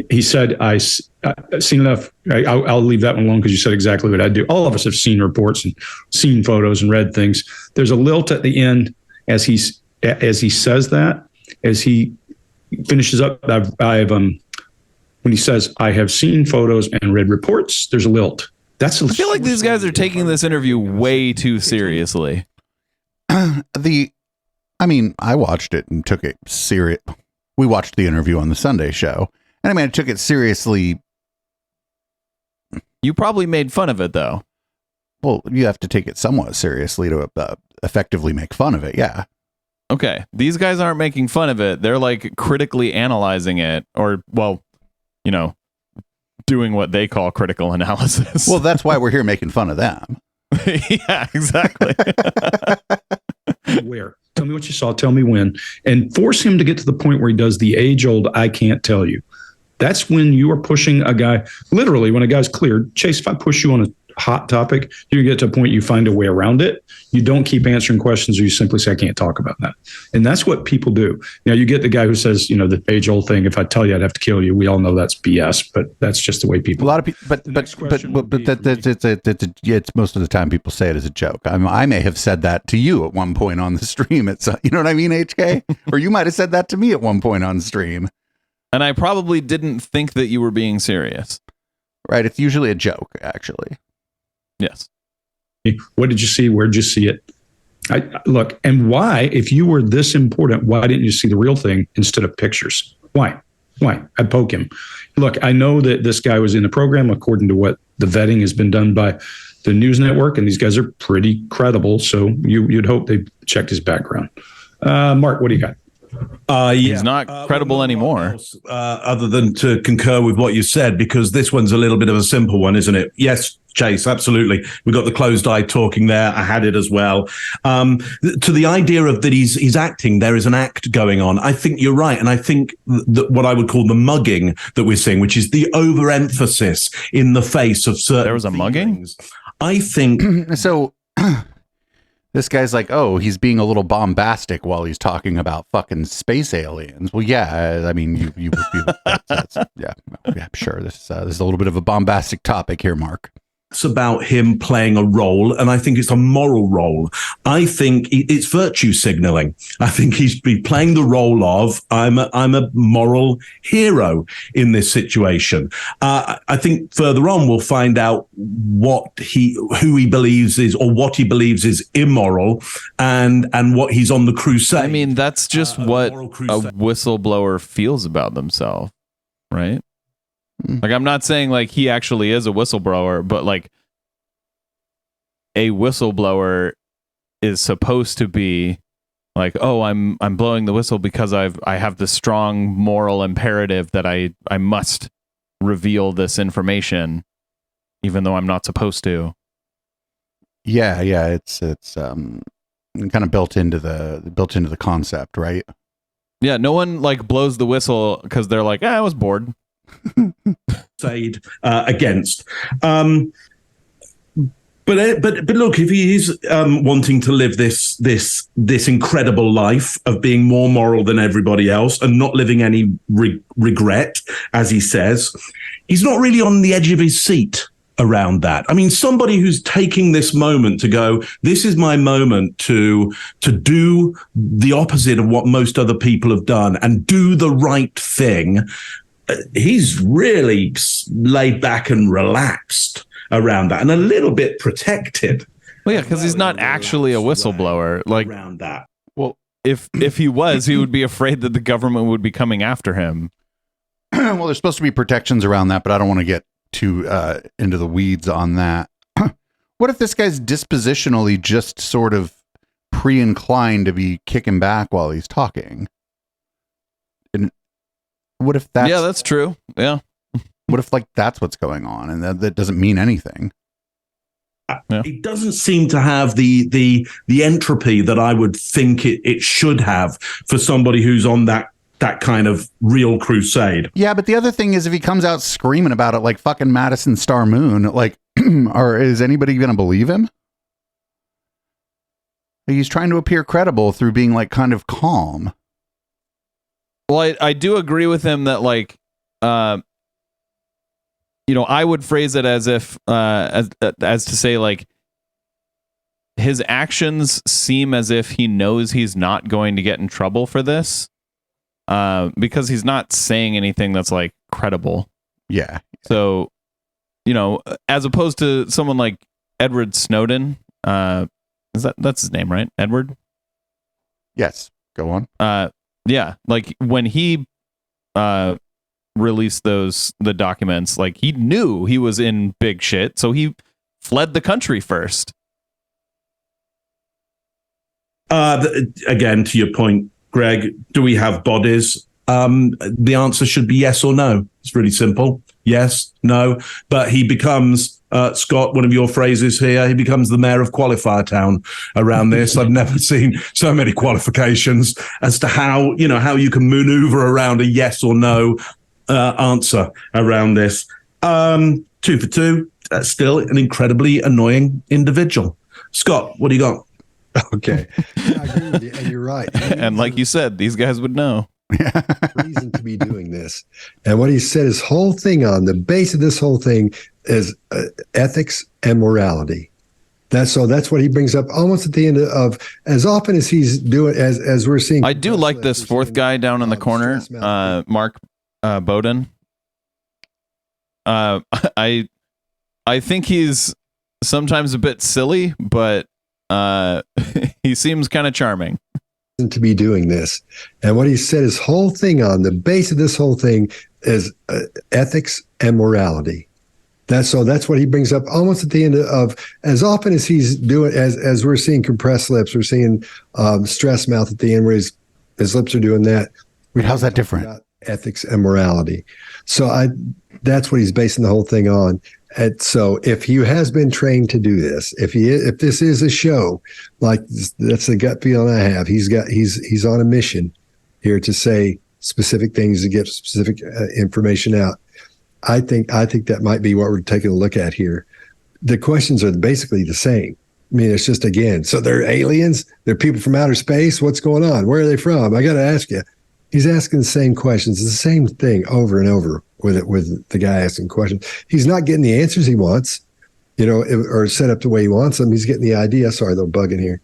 He said, I've seen enough. I'll leave that one alone because you said exactly what I do. All of us have seen reports and seen photos and read things. There's a lilt at the end as he says that, as he finishes up. When he says, I have seen photos and read reports, there's a lilt. I feel like these guys are taking this interview way too seriously. I watched it and took it serious. We watched the interview on the Sunday show, and I took it seriously. You probably made fun of it, though. Well, you have to take it somewhat seriously to effectively make fun of it. Yeah. Okay. These guys aren't making fun of it. They're like critically analyzing it, or, well, doing what they call critical analysis. Well, that's why we're here making fun of them. Yeah, exactly. Where? Tell me what you saw. Tell me when. And force him to get to the point where he does the age-old, I can't tell you. That's when you are pushing a guy. Literally, when a guy's cleared, Chase, if I push you on a hot topic, you get to a point you find a way around it. You don't keep answering questions, or you simply say, I can't talk about that. And that's what people do. Now, you get the guy who says, the age-old thing, if I tell you I'd have to kill you. We all know that's BS, but that's just the way people. A lot of people, but it's most of the time people say it as a joke. I may have said that to you at one point on the stream. It's you know what I mean, HK? Or you might have said that to me at one point on the stream. And I probably didn't think that you were being serious. Right. It's usually a joke, actually. Yes. What did you see? Where did you see it? Look, and why, if you were this important, why didn't you see the real thing instead of pictures? Why? I'd poke him. Look, I know that this guy was in the program according to what the vetting has been done by the news network, and these guys are pretty credible. So you'd hope they checked his background. Mark, what do you got? He's not credible anymore. Other than to concur with what you said, because this one's a little bit of a simple one, isn't it? Yes, Chase, absolutely. We got the closed eye talking there. I had it as well. To the idea of that he's acting, there is an act going on. I think you're right. And I think that what I would call the mugging that we're seeing, which is the overemphasis in the face of certain There was a mugging? things. I think so. This guy's like, oh, he's being a little bombastic while he's talking about fucking space aliens. Well, yeah, I mean, yeah, sure. This is a little bit of a bombastic topic here, Mark. It's about him playing a role, and I think it's a moral role. I think it's virtue signaling. I think he's playing the role of I'm a moral hero in this situation. I think further on we'll find out who he believes is, or what he believes is immoral, and what he's on the crusade. I mean, that's just what a whistleblower feels about themselves, right? Like, I'm not saying like he actually is a whistleblower, but like a whistleblower is supposed to be like, oh, I'm blowing the whistle because I have the strong moral imperative that I must reveal this information, even though I'm not supposed to. Yeah, it's kind of built into the concept, right? Yeah, no one like blows the whistle because they're like, I was bored. against. But look, if he is wanting to live this incredible life of being more moral than everybody else and not living any regret, as he says, he's not really on the edge of his seat around that. I mean, somebody who's taking this moment to go, this is my moment to do the opposite of what most other people have done and do the right thing. He's really laid back and relaxed around that and a little bit protected. Well, yeah, because he's not actually a whistleblower. Like around that. Well, if he was, he would be afraid that the government would be coming after him. Well, there's supposed to be protections around that, but I don't want to get too into the weeds on that. What if this guy's dispositionally just sort of pre-inclined to be kicking back while he's talking? And what if that's... Yeah, that's true. Yeah. What if like that's what's going on and that doesn't mean anything? Yeah. It doesn't seem to have the entropy that I would think it should have for somebody who's on that kind of real crusade. Yeah, but the other thing is if he comes out screaming about it like fucking Madison Star Moon, like, or is anybody going to believe him? He's trying to appear credible through being like kind of calm. Well, I do agree with him that like, I would phrase it as if, as to say like, his actions seem as if he knows he's not going to get in trouble for this, because he's not saying anything that's like credible. Yeah. So, as opposed to someone like Edward Snowden, that's his name, right? Edward? Yes. Go on. Yeah. Like when he, released the documents, like he knew he was in big shit, so he fled the country first. Again, to your point, Greg, do we have bodies? The answer should be yes or no. It's really simple. Yes, no. But he becomes, Scott, one of your phrases here, he becomes the mayor of Qualifier Town around this. I've never seen so many qualifications as to how you can maneuver around a yes or no answer around this. 2 for 2. That's still an incredibly annoying individual. Scott, what do you got? Okay. Yeah, I agree with you, and you're right. And like you said, these guys would know. Reason to be doing this. And what he said, his whole thing on the base of this whole thing is ethics and morality. That's what he brings up almost at the end of as often as he's doing, as we're seeing. I do like this fourth guy down in the corner, Mark Bowden. I think he's sometimes a bit silly, but he seems kind of charming. To be doing this. And what he said, his whole thing on the base of this whole thing is ethics and morality. That's what he brings up almost at the end of as often as he's doing, as we're seeing compressed lips, we're seeing stress mouth at the end where his lips are doing that. Wait, how's that different? Ethics and morality. So that's what he's basing the whole thing on. And so if he has been trained to do this, if this is a show, like that's the gut feeling I have. He's on a mission here to say specific things to get specific information out. I think that might be what we're taking a look at here. The questions are basically the same. I mean, it's just, again, so they're aliens, they're people from outer space. What's going on? Where are they from? I got to ask you. He's asking the same questions. It's the same thing over and over with the guy asking questions. He's not getting the answers he wants, or set up the way he wants them. He's getting the idea. Sorry, they'll bug in here.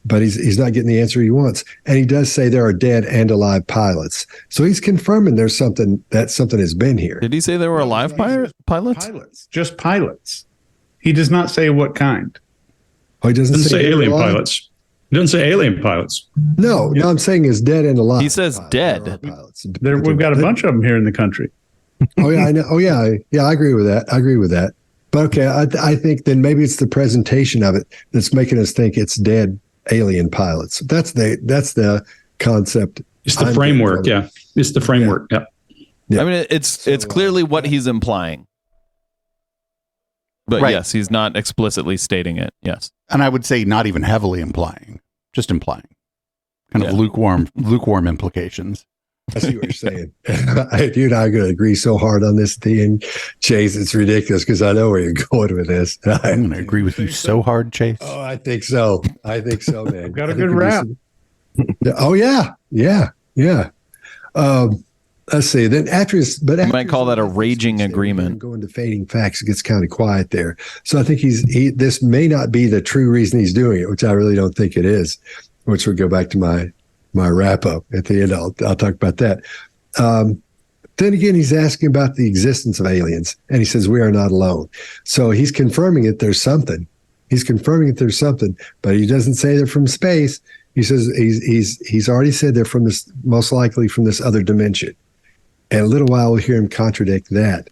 But he's not getting the answer he wants. And he does say there are dead and alive pilots. So he's confirming there's something has been here. Did he say there were alive pilots? Pilots. Just pilots. He does not say what kind. Oh, he doesn't say alien pilots. He doesn't say alien pilots. No, I'm saying is dead and alive. He says dead. We've got a bunch of them here in the country. Oh yeah, I know. Oh yeah, I agree with that. But okay, I think then maybe it's the presentation of it that's making us think it's dead alien pilots. That's the concept. It's the framework. Yeah, it's the framework. Yeah. I mean, it's clearly what he's implying. But right. Yes, he's not explicitly stating it. Yes. And I would say not even heavily implying, just implying. Kind of lukewarm implications. I see what you're saying. You and I are going to agree so hard on this thing, Chase. It's ridiculous because I know where you're going with this. I'm going to agree with you so hard, Chase. Oh, I think so. Man. Got a good rap. Oh yeah. Let's see. Then after you might call that a raging agreement. Going to fading facts, it gets kind of quiet there. So I think this may not be the true reason he's doing it, which I really don't think it is. Which will go back to my wrap up at the end. I'll talk about that. Then again, he's asking about the existence of aliens, and he says we are not alone. So he's confirming that there's something. But he doesn't say they're from space. He says he's already said they're from this, most likely from this other dimension. And a little while we'll hear him contradict that.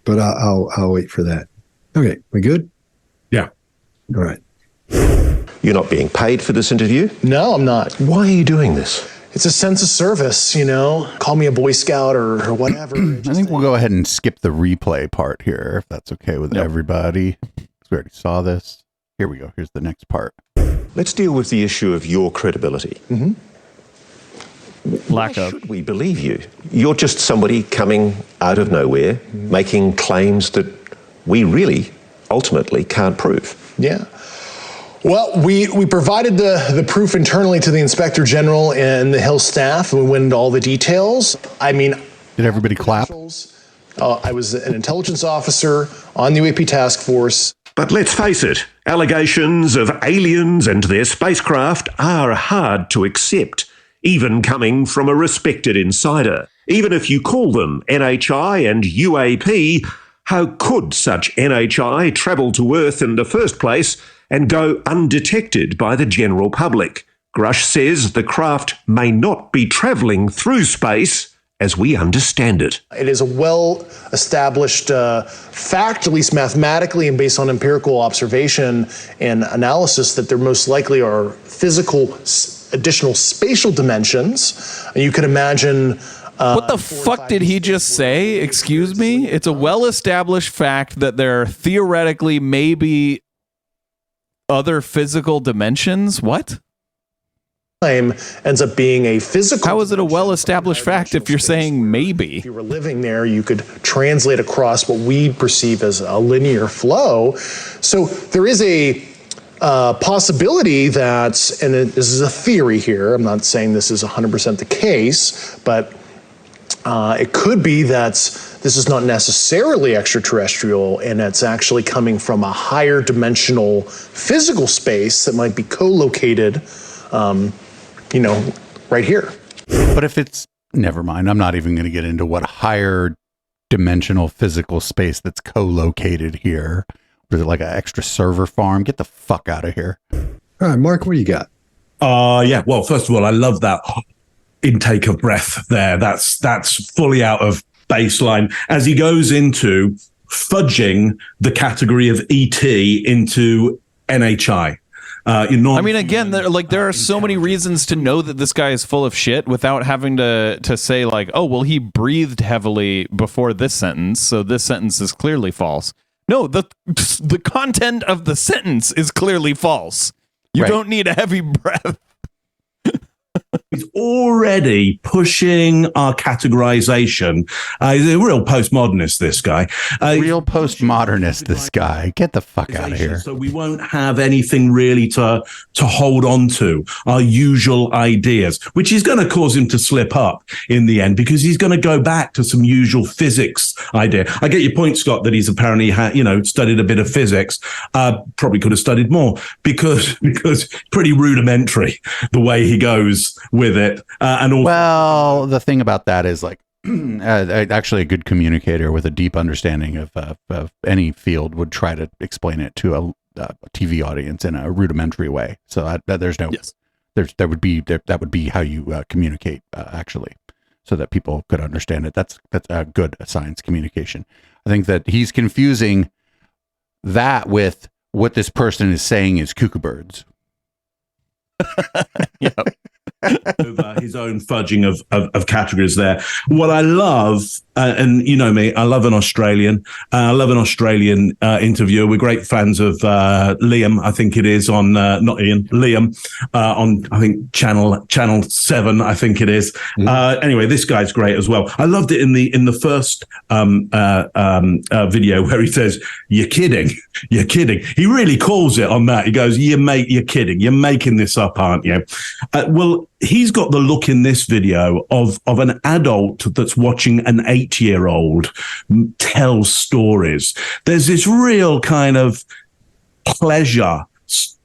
But I'll wait for that. Okay, we good? Yeah. All right. You're not being paid for this interview? No, I'm not. Why are you doing this? It's a sense of service, call me a Boy Scout or whatever. I think we'll go ahead and skip the replay part here, if that's okay with everybody. We already saw this. Here we go. Here's the next part. Let's deal with the issue of your credibility. Mm-hmm. Lack of. Should we believe you? You're just somebody coming out of nowhere, making claims that we really ultimately can't prove. Yeah. Well, we provided the proof internally to the Inspector General and the Hill staff, and we went into all the details. I mean, did everybody clap? I was an intelligence officer on the UAP task force. But let's face it, allegations of aliens and their spacecraft are hard to accept, even coming from a respected insider. Even if you call them NHI and UAP, how could such NHI travel to Earth in the first place and go undetected by the general public? Grush says the craft may not be travelling through space as we understand it. It is a well-established fact, at least mathematically and based on empirical observation and analysis, that there most likely are physical additional spatial dimensions. And you could imagine... what the fuck did he just say? Excuse me? It's a well-established fact that there are theoretically maybe other physical dimensions. What? Claim ends up being a physical. How is it a well-established fact if you're saying maybe? If you were living there, you could translate across what we perceive as a linear flow. So there is a possibility that, and this is a theory here, I'm not saying this is 100% the case, but it could be that this is not necessarily extraterrestrial, and it's actually coming from a higher dimensional physical space that might be co-located, right here. But if it's, never mind, I'm not even going to get into what higher dimensional physical space that's co-located here. Is it like an extra server farm? Get the fuck out of here. All right, Mark, what do you got? Yeah. Well, first of all, I love that intake of breath there. That's fully out of baseline as he goes into fudging the category of ET into NHI. I mean, again, there are so many reasons to know that this guy is full of shit without having to say like, oh, well, he breathed heavily before this sentence, so this sentence is clearly false. No, the content of the sentence is clearly false. You don't need a heavy breath. He's already pushing our categorization. He's a real postmodernist, this guy. Real postmodernist, this guy. Get the fuck out of here. So we won't have anything really to hold on to, our usual ideas, which is going to cause him to slip up in the end because he's going to go back to some usual physics idea. I get your point, Scott, that he's apparently studied a bit of physics. Probably could have studied more because pretty rudimentary the way he goes with it. And also, well, the thing about that is like actually a good communicator with a deep understanding of any field would try to explain it to a TV audience in a rudimentary way. So there's no, that would be how you communicate actually, so that people could understand it. That's a good science communication. I think that he's confusing that with what this person is saying is cuckoo birds. His own fudging of categories there. What I love and you know me, I love an Australian. I love an Australian interviewer. We're great fans of Liam, I think it is, on not Ian, Liam, on I think Channel 7, I think it is. Anyway, this guy's great as well. I loved it in the first video where he says, "You're kidding, you're kidding." He really calls it on that. He goes, "You're kidding. You're making this up, aren't you?" Well, he's got the look in this video of an adult that's watching an 8-year-old tell stories. There's this real kind of pleasure,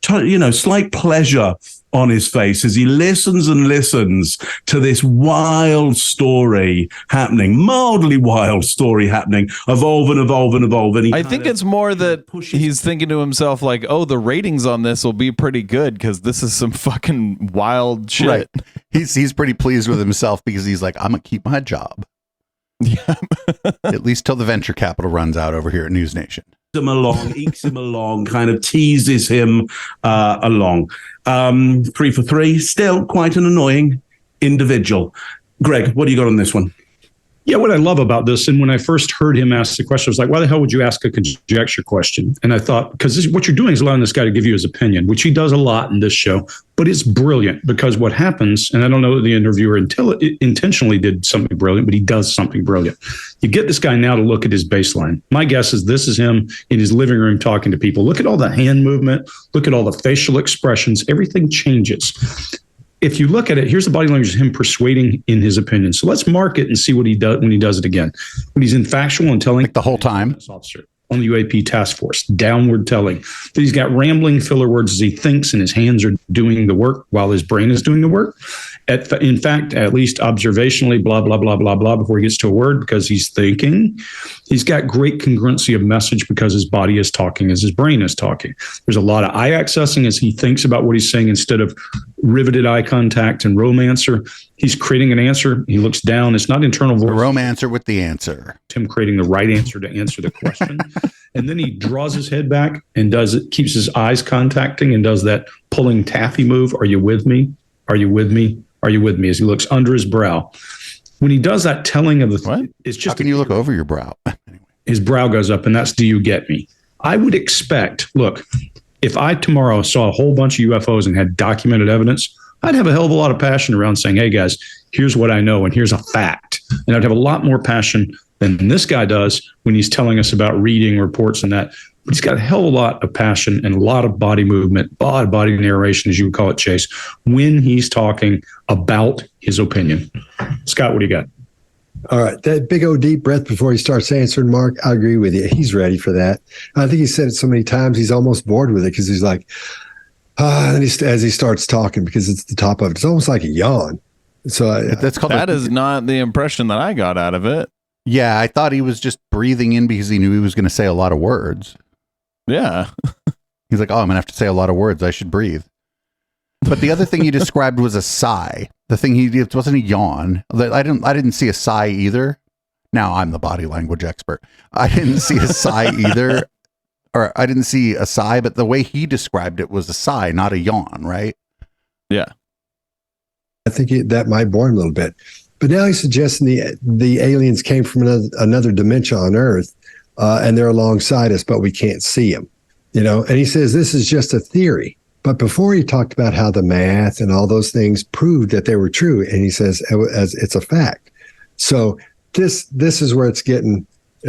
slight pleasure on his face as he listens and listens to this wild story happening, mildly wild story happening, evolve and evolve and evolve. And I think it's more that he's thinking to himself like, oh, the ratings on this will be pretty good because this is some fucking wild shit. Right. He's pretty pleased with himself because he's like, I'm going to keep my job. Yeah. At least till the venture capital runs out over here at News Nation. Him along, ekes him along, kind of teases him along. 3 for 3, still quite an annoying individual. Greg, what do you got on this one? Yeah, what I love about this, and when I first heard him ask the question, I was like, why the hell would you ask a conjecture question? And I thought, because what you're doing is allowing this guy to give you his opinion, which he does a lot in this show, but it's brilliant because what happens, and I don't know that the interviewer intentionally did something brilliant, but he does something brilliant. You get this guy now to look at his baseline. My guess is this is him in his living room talking to people. Look at all the hand movement. Look at all the facial expressions. Everything changes. If you look at it, here's the body language of him persuading in his opinion. So let's mark it and see what he does when he does it again. When he's in factual and telling, like the whole time, officer on the UAP task force, downward telling. That he's got rambling filler words as he thinks and his hands are doing the work while his brain is doing the work. In fact, at least observationally, blah, blah, blah, blah, blah, before he gets to a word because he's thinking. He's got great congruency of message because his body is talking as his brain is talking. There's a lot of eye accessing as he thinks about what he's saying instead of riveted eye contact and romancer. He's creating an answer. He looks down. It's not internal voice. A romancer with the answer. Him creating the right answer to answer the question. And then he draws his head back and keeps his eyes contacting and does that pulling taffy move. Are you with me? Are you with me? Are you with me? As he looks under his brow. When he does that telling of the it's just. How can you look over your brow? His brow goes up, and that's, do you get me? I would expect, look, if I tomorrow saw a whole bunch of UFOs and had documented evidence, I'd have a hell of a lot of passion around saying, hey guys, here's what I know, and here's a fact. And I'd have a lot more passion than this guy does when he's telling us about reading reports and that. But he's got a hell of a lot of passion and a lot of body movement, a lot of body narration, as you would call it, Chase, when he's talking about his opinion. Scott, what do you got? All right. That big old deep breath before he starts answering, Mark, I agree with you. He's ready for that. I think he said it so many times, he's almost bored with it because he's like, and as he starts talking, because it's the top of it, it's almost like a yawn. So that is not the impression that I got out of it. Yeah, I thought he was just breathing in because he knew he was going to say a lot of words. Yeah. He's like, oh, I'm going to have to say a lot of words. I should breathe. But the other thing he described was a sigh. The thing it wasn't a yawn. I didn't see a sigh either. Now I'm the body language expert. I didn't see a sigh either. Or I didn't see a sigh, but the way he described it was a sigh, not a yawn, right? Yeah. I think that might bore him a little bit. But now he's suggesting the aliens came from another dimension on Earth, and they're alongside us, but we can't see them. And he says this is just a theory. But before he talked about how the math and all those things proved that they were true, and he says as it's a fact. So this is where it's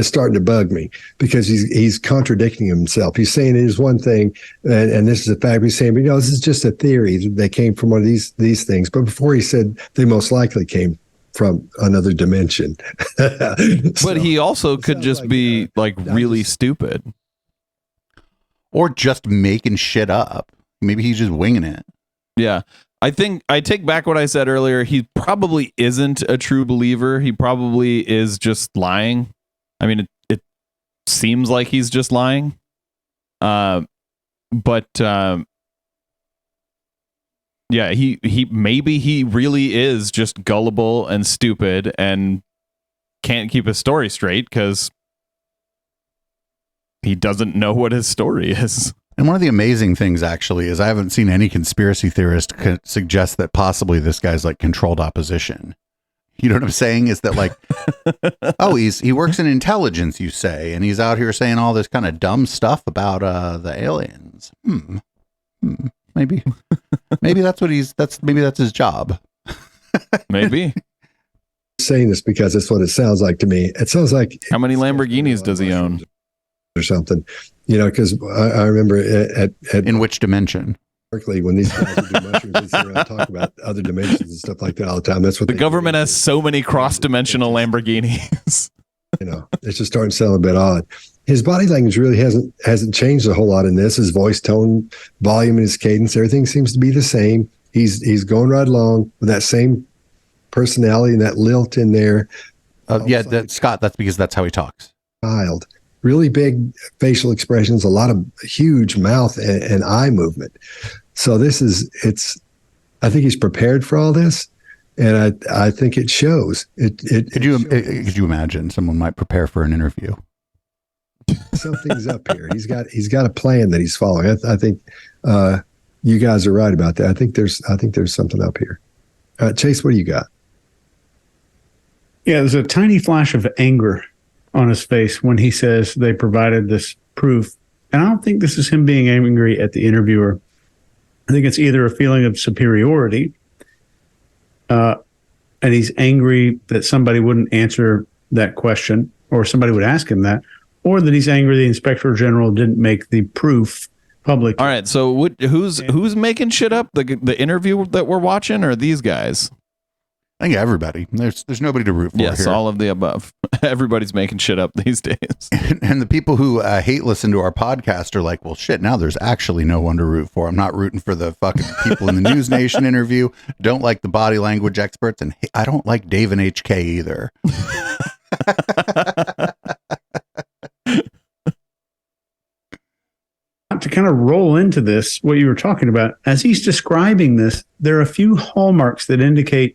starting to bug me because he's contradicting himself. He's saying it is one thing, and this is a fact. He's saying, this is just a theory. They came from one of these things. But before he said they most likely came from another dimension. But he also could just be really stupid. Or just making shit up. Maybe he's just winging it. Yeah. I think I take back what I said earlier. He probably isn't a true believer. He probably is just lying. I mean, it seems like he's just lying. Yeah, he maybe he really is just gullible and stupid and can't keep his story straight because he doesn't know what his story is. And one of the amazing things, actually, is I haven't seen any conspiracy theorist suggest that possibly this guy's like controlled opposition. You know what I'm saying? Is that like, oh, he works in intelligence, you say, and he's out here saying all this kind of dumb stuff about the aliens. Maybe that's what maybe that's his job. Maybe. Saying this because that's what it sounds like to me. It sounds like how many Lamborghinis does he own or something? Because I remember at in which dimension? Berkeley, when these guys would do mushrooms, they sit around and talk about other dimensions and stuff like that all the time. That's what the government has so many cross-dimensional Lamborghinis. It's just starting to sound a bit odd. His body language really hasn't changed a whole lot in this. His voice tone, volume, and his cadence, everything seems to be the same. He's going right along with that same personality and that lilt in there. Scott, that's because that's how he talks. Child. Really big facial expressions, a lot of huge mouth and eye movement. So I think he's prepared for all this, and I think it shows. Could you imagine someone might prepare for an interview? Something's up here. He's got a plan that he's following. I think you guys are right about that. I think there's something up here. Chase, what do you got? Yeah, there's a tiny flash of anger on his face when he says they provided this proof. And I don't think this is him being angry at the interviewer. I think it's either a feeling of superiority, and he's angry that somebody wouldn't answer that question, or somebody would ask him that, or that he's angry the inspector general didn't make the proof public. All right, so who's making shit up? The interview that we're watching, or these guys? I think everybody. There's nobody to root for. Yes, here. all of the above. Everybody's making shit up these days. And the people who hate listen to our podcast are like, well, shit, now there's actually no one to root for. I'm not rooting for the fucking people in the News Nation interview. Don't like the body language experts. And I don't like Dave and HK either. To kind of roll into this, what you were talking about, as he's describing this, there are a few hallmarks that indicate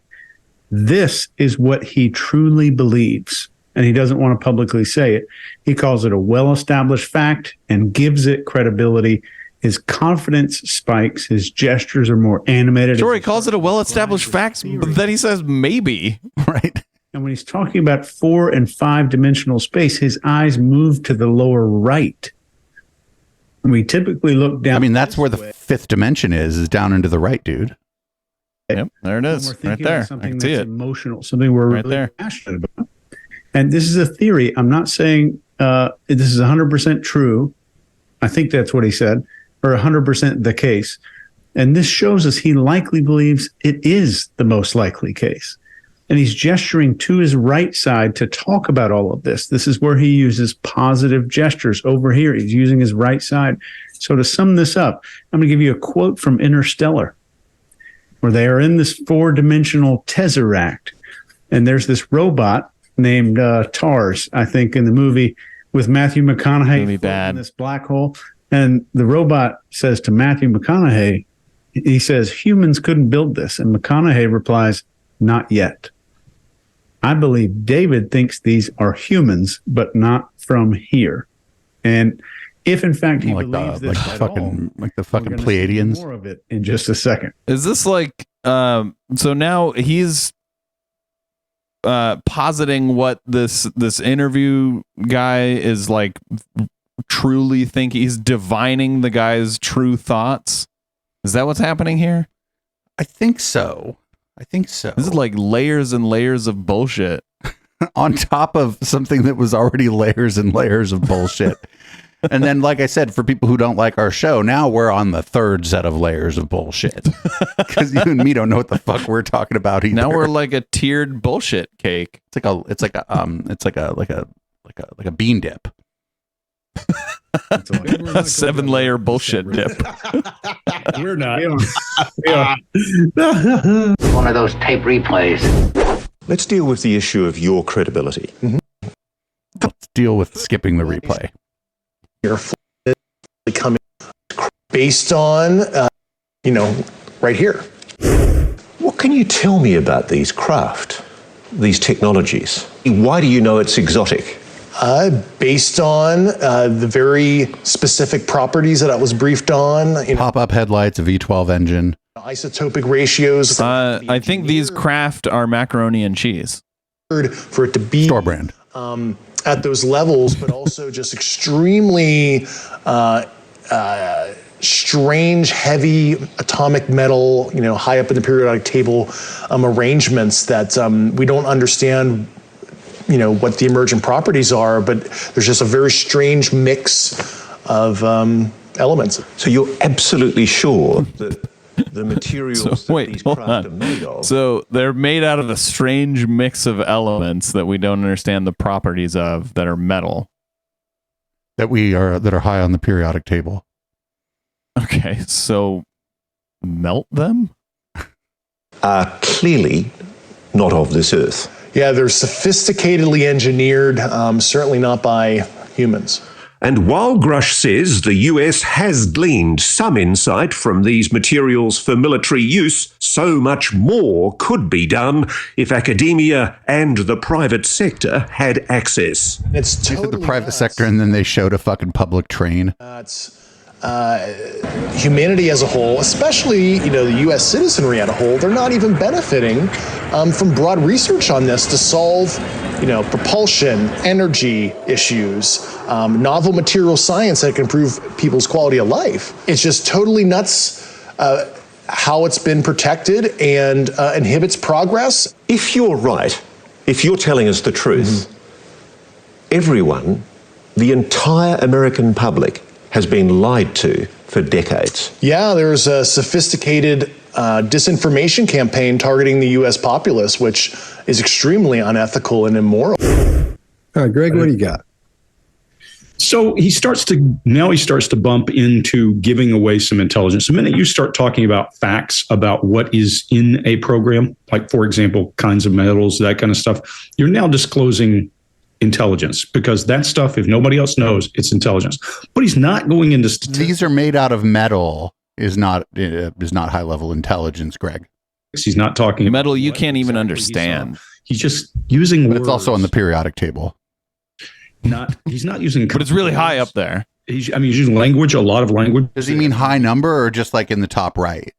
this is what he truly believes, and he doesn't want to publicly say it. He calls it a well-established fact and gives it credibility. His confidence spikes. His gestures are more animated. Sure, he calls it a well-established fact, but then he says maybe. Right. And when he's talking about 4 and 5 dimensional space, his eyes move to the lower right. And we typically look down. I mean, that's where the 5th dimension is down into the right, dude. Yep, there it is, right there. I can see it. Emotional, something we're right really there. passionate about. And this is a theory. I'm not saying this is 100% true. I think that's what he said, or 100% the case. And this shows us he likely believes it is the most likely case. And he's gesturing to his right side to talk about all of this. This is where he uses positive gestures. Over here, he's using his right side. So to sum this up, I'm going to give you a quote from Interstellar, where they are in this 4-dimensional tesseract. And there's this robot named TARS, I think, in the movie with Matthew McConaughey in this black hole. And the robot says to Matthew McConaughey, he says, humans couldn't build this. And McConaughey replies, not yet. I believe David thinks these are humans, but not from here. And if in fact he believes this at all, like the fucking Pleiadians. More of it in just a second. Is this like so now he's positing what this interview guy is like truly thinking? He's divining the guy's true thoughts. Is that what's happening here? I think so. This is like layers and layers of bullshit on top of something that was already layers and layers of bullshit. And then, like I said, for people who don't like our show, now we're on the 3rd set of layers of bullshit because you and me don't know what the fuck we're talking about either. Now we're like a tiered bullshit cake. It's like a bean dip. A 7-layer bullshit dip. We're not. One of those tape replays. Let's deal with the issue of your credibility. Let's deal with skipping the replay. You're coming based on, right here. What can you tell me about these craft, these technologies? Why do you know it's exotic? Based on the very specific properties that I was briefed on. Pop-up headlights, a V12 engine. Isotopic ratios. I think these craft are macaroni and cheese. For it to be store brand at those levels, but also just extremely strange, heavy atomic metal, high up in the periodic table arrangements that we don't understand, what the emergent properties are, but there's just a very strange mix of elements. So you're absolutely sure that the materials that these craft are made of... So they're made out of a strange mix of elements that we don't understand the properties of, that are metal. that are high on the periodic table. Okay, so melt them? Are clearly not of this earth. Yeah, they're sophisticatedly engineered, certainly not by humans. And while Grush says the US has gleaned some insight from these materials for military use, so much more could be done if academia and the private sector had access. It's They said the private sector, and then they showed a fucking public train. Humanity as a whole, especially the U.S. citizenry as a whole, they're not even benefiting from broad research on this to solve, propulsion, energy issues, novel material science that can improve people's quality of life. It's just totally nuts how it's been protected and inhibits progress. If you're right, if you're telling us the truth, everyone, the entire American public, has been lied to for decades. Yeah, there's a sophisticated disinformation campaign targeting the U.S. populace, which is extremely unethical and immoral. All right, Greg, what do you got? So he starts to bump into giving away some intelligence. The minute you start talking about facts about what is in a program, like, for example, kinds of metals, that kind of stuff, you're now disclosing intelligence, because that stuff, if nobody else knows, it's intelligence. But he's not going into These are made out of metal is not high level intelligence, Greg. He's not talking metal you can't even understand. He's just using But words. it's also on the periodic table. He's not using, but it's really high up there. He's using language, a lot of language. Does he mean high number or just like in the top right?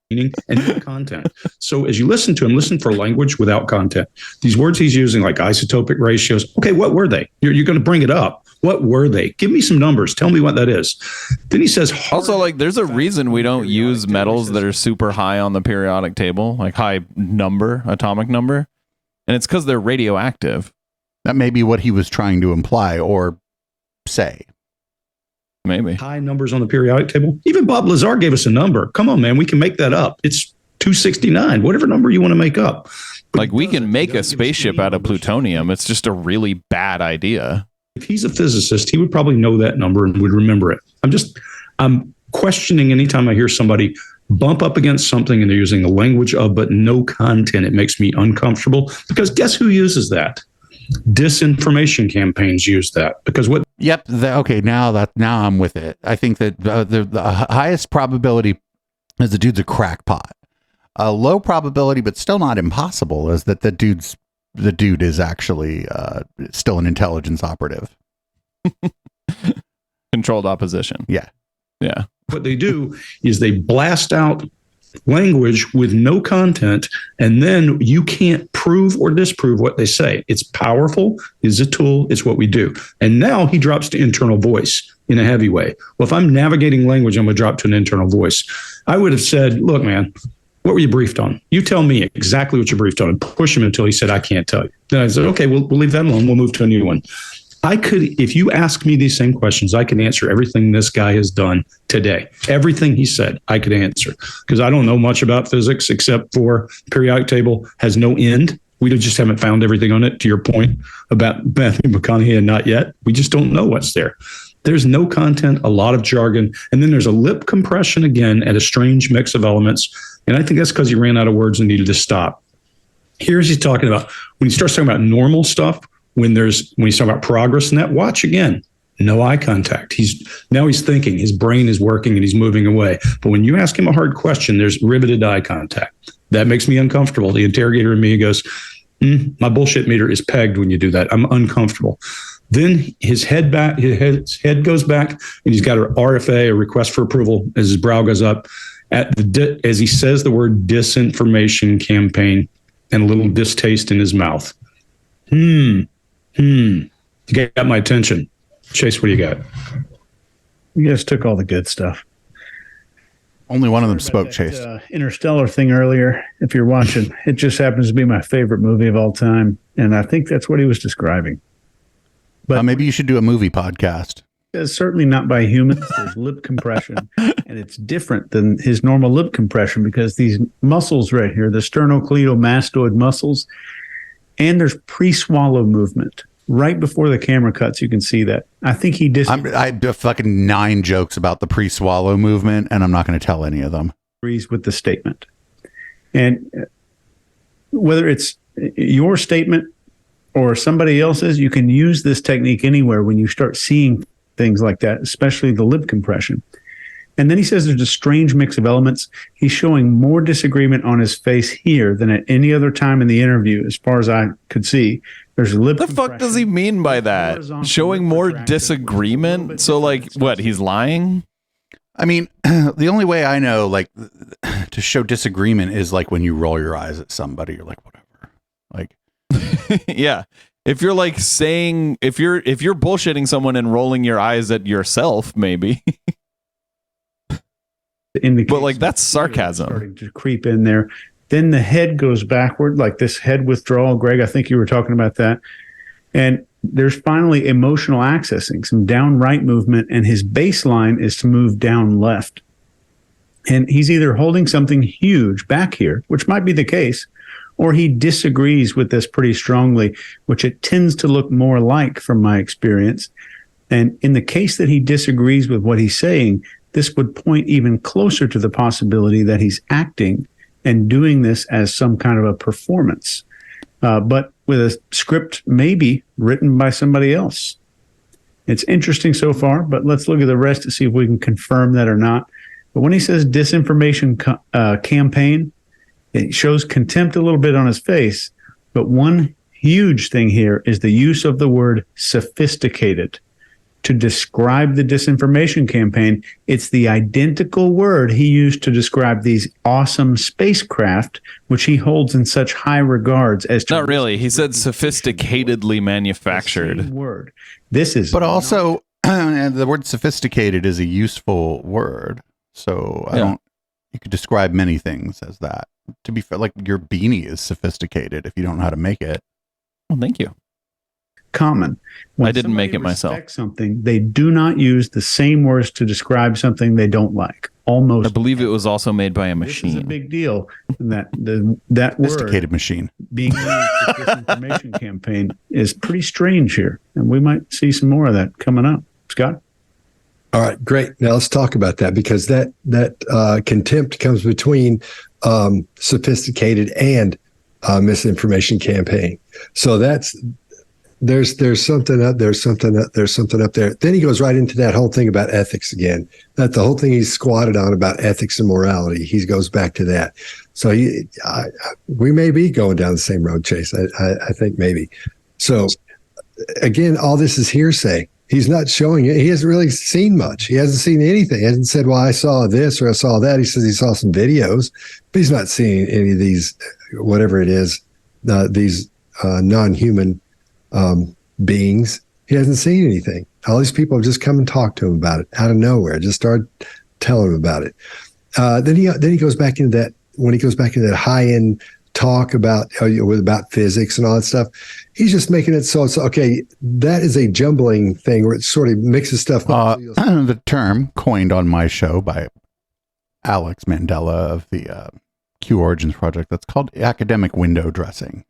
Meaning and no content. So as you listen to him, listen for language without content. These words he's using, like isotopic ratios. Okay, what were they? You're going to bring it up. What were they? Give me some numbers. Tell me what that is. Then he says, also, like, there's a reason we don't use metals that are super high on the periodic table, like high number, atomic number. And it's because they're radioactive. That may be what he was trying to imply or say. Maybe. High numbers on the periodic table. Even Bob Lazar gave us a number. Come on, man. We can make that up. It's 269, whatever number you want to make up. But like, we can make a spaceship out of plutonium. It's just a really bad idea. If he's a physicist, he would probably know that number and would remember it. I'm questioning anytime I hear somebody bump up against something and they're using the language of but no content. It makes me uncomfortable, because guess who uses that? Disinformation campaigns use that, because what? Yep. Now I'm with it. I think that the highest probability is the dude's a crackpot. A low probability, but still not impossible, is that the dude is actually still an intelligence operative. Controlled opposition. Yeah. What they do is they blast out language with no content, and then you can't prove or disprove what they say. It's powerful, it's a tool, it's what we do. And now he drops to internal voice in a heavy way. Well, if I'm navigating language, I'm going to drop to an internal voice. I would have said, look, man, what were you briefed on? You tell me exactly what you briefed on, and push him until he said, I can't tell you. Then I said, okay, we'll leave that alone. We'll move to a new one. If you ask me these same questions, I can answer everything this guy has done today. Everything he said, I could answer, because I don't know much about physics except for periodic table has no end. We just haven't found everything on it, to your point about Matthew McConaughey and not yet. We just don't know what's there. There's no content, a lot of jargon, and then there's a lip compression again at a strange mix of elements. And I think that's because he ran out of words and needed to stop. Here's he's talking about, when he starts talking about normal stuff, when he's talking about progress in that, watch again, no eye contact. He's thinking, his brain is working and he's moving away. But when you ask him a hard question, there's riveted eye contact. That makes me uncomfortable. The interrogator in me goes, my bullshit meter is pegged when you do that. I'm uncomfortable. Then his head goes back, and he's got an RFA, a request for approval, as his brow goes up as he says the word disinformation campaign, and a little distaste in his mouth. You got my attention. Chase, what do you got? You guys took all the good stuff. Only one of them spoke, Chase. Interstellar thing earlier, if you're watching, it just happens to be my favorite movie of all time. And I think that's what he was describing. But maybe you should do a movie podcast. It's certainly not by humans. There's lip compression, and it's different than his normal lip compression because these muscles right here, the sternocleidomastoid muscles, and there's pre-swallow movement. Right before the camera cuts, you can see that. I think he I have fucking 9 jokes about the pre-swallow movement, and I'm not going to tell any of them. Agrees with the statement. And whether it's your statement or somebody else's, you can use this technique anywhere when you start seeing things like that, especially the lip compression. And then he says there's a strange mix of elements. He's showing more disagreement on his face here than at any other time in the interview, as far as I could see. There's lip compression. The fuck does he mean by that? Showing more disagreement? So, like, what? He's lying? I mean, the only way I know, like, to show disagreement is like when you roll your eyes at somebody. You're like, whatever. Like, yeah. If you're like saying, if you're bullshitting someone and rolling your eyes at yourself, maybe. But like that's sarcasm. Starting to creep in there. Then the head goes backward, like this head withdrawal. Greg, I think you were talking about that. And there's finally emotional accessing, some down right movement, and his baseline is to move down left. And he's either holding something huge back here, which might be the case, or he disagrees with this pretty strongly, which it tends to look more like from my experience. And in the case that he disagrees with what he's saying, this would point even closer to the possibility that he's acting and doing this as some kind of a performance, but with a script maybe written by somebody else. It's interesting so far, but let's look at the rest to see if we can confirm that or not. But when he says disinformation campaign, it shows contempt a little bit on his face. But one huge thing here is the use of the word sophisticated to describe the disinformation campaign. It's the identical word he used to describe these awesome spacecraft, which he holds in such high regards as to. Not really. He said sophisticatedly manufactured. Word. This is. But also, the word sophisticated is a useful word. So I don't. You could describe many things as that. To be fair, like your beanie is sophisticated if you don't know how to make it. Well, thank you. Common. When I didn't make it myself. Something they do not use the same words to describe something they don't like. Almost. I believe it was also made by a machine. This is a big deal. That that sophisticated machine being used for disinformation campaign is pretty strange here, and we might see some more of that coming up. Scott. All right, great. Now let's talk about that because that contempt comes between sophisticated and misinformation campaign. So there's something up there, something up there. Then he goes right into that whole thing about ethics again. That the whole thing he's squatted on about ethics and morality. He goes back to that. So we may be going down the same road, Chase. I think maybe. So again, all this is hearsay. He's not showing it. He hasn't really seen much. He hasn't seen anything. He hasn't said, well, I saw this or I saw that. He says he saw some videos, but he's not seeing any of these, whatever it is, these non-human beings. He hasn't seen anything. All these people have just come and talked to him about it out of nowhere, just started telling him about it. Then he goes back into that, when he goes back into that high-end talk about physics and all that stuff, he's just making it so it's okay. That is a jumbling thing where it sort of mixes stuff up. The term coined on my show by Alex Mandela of the Q Origins Project, that's called academic window dressing.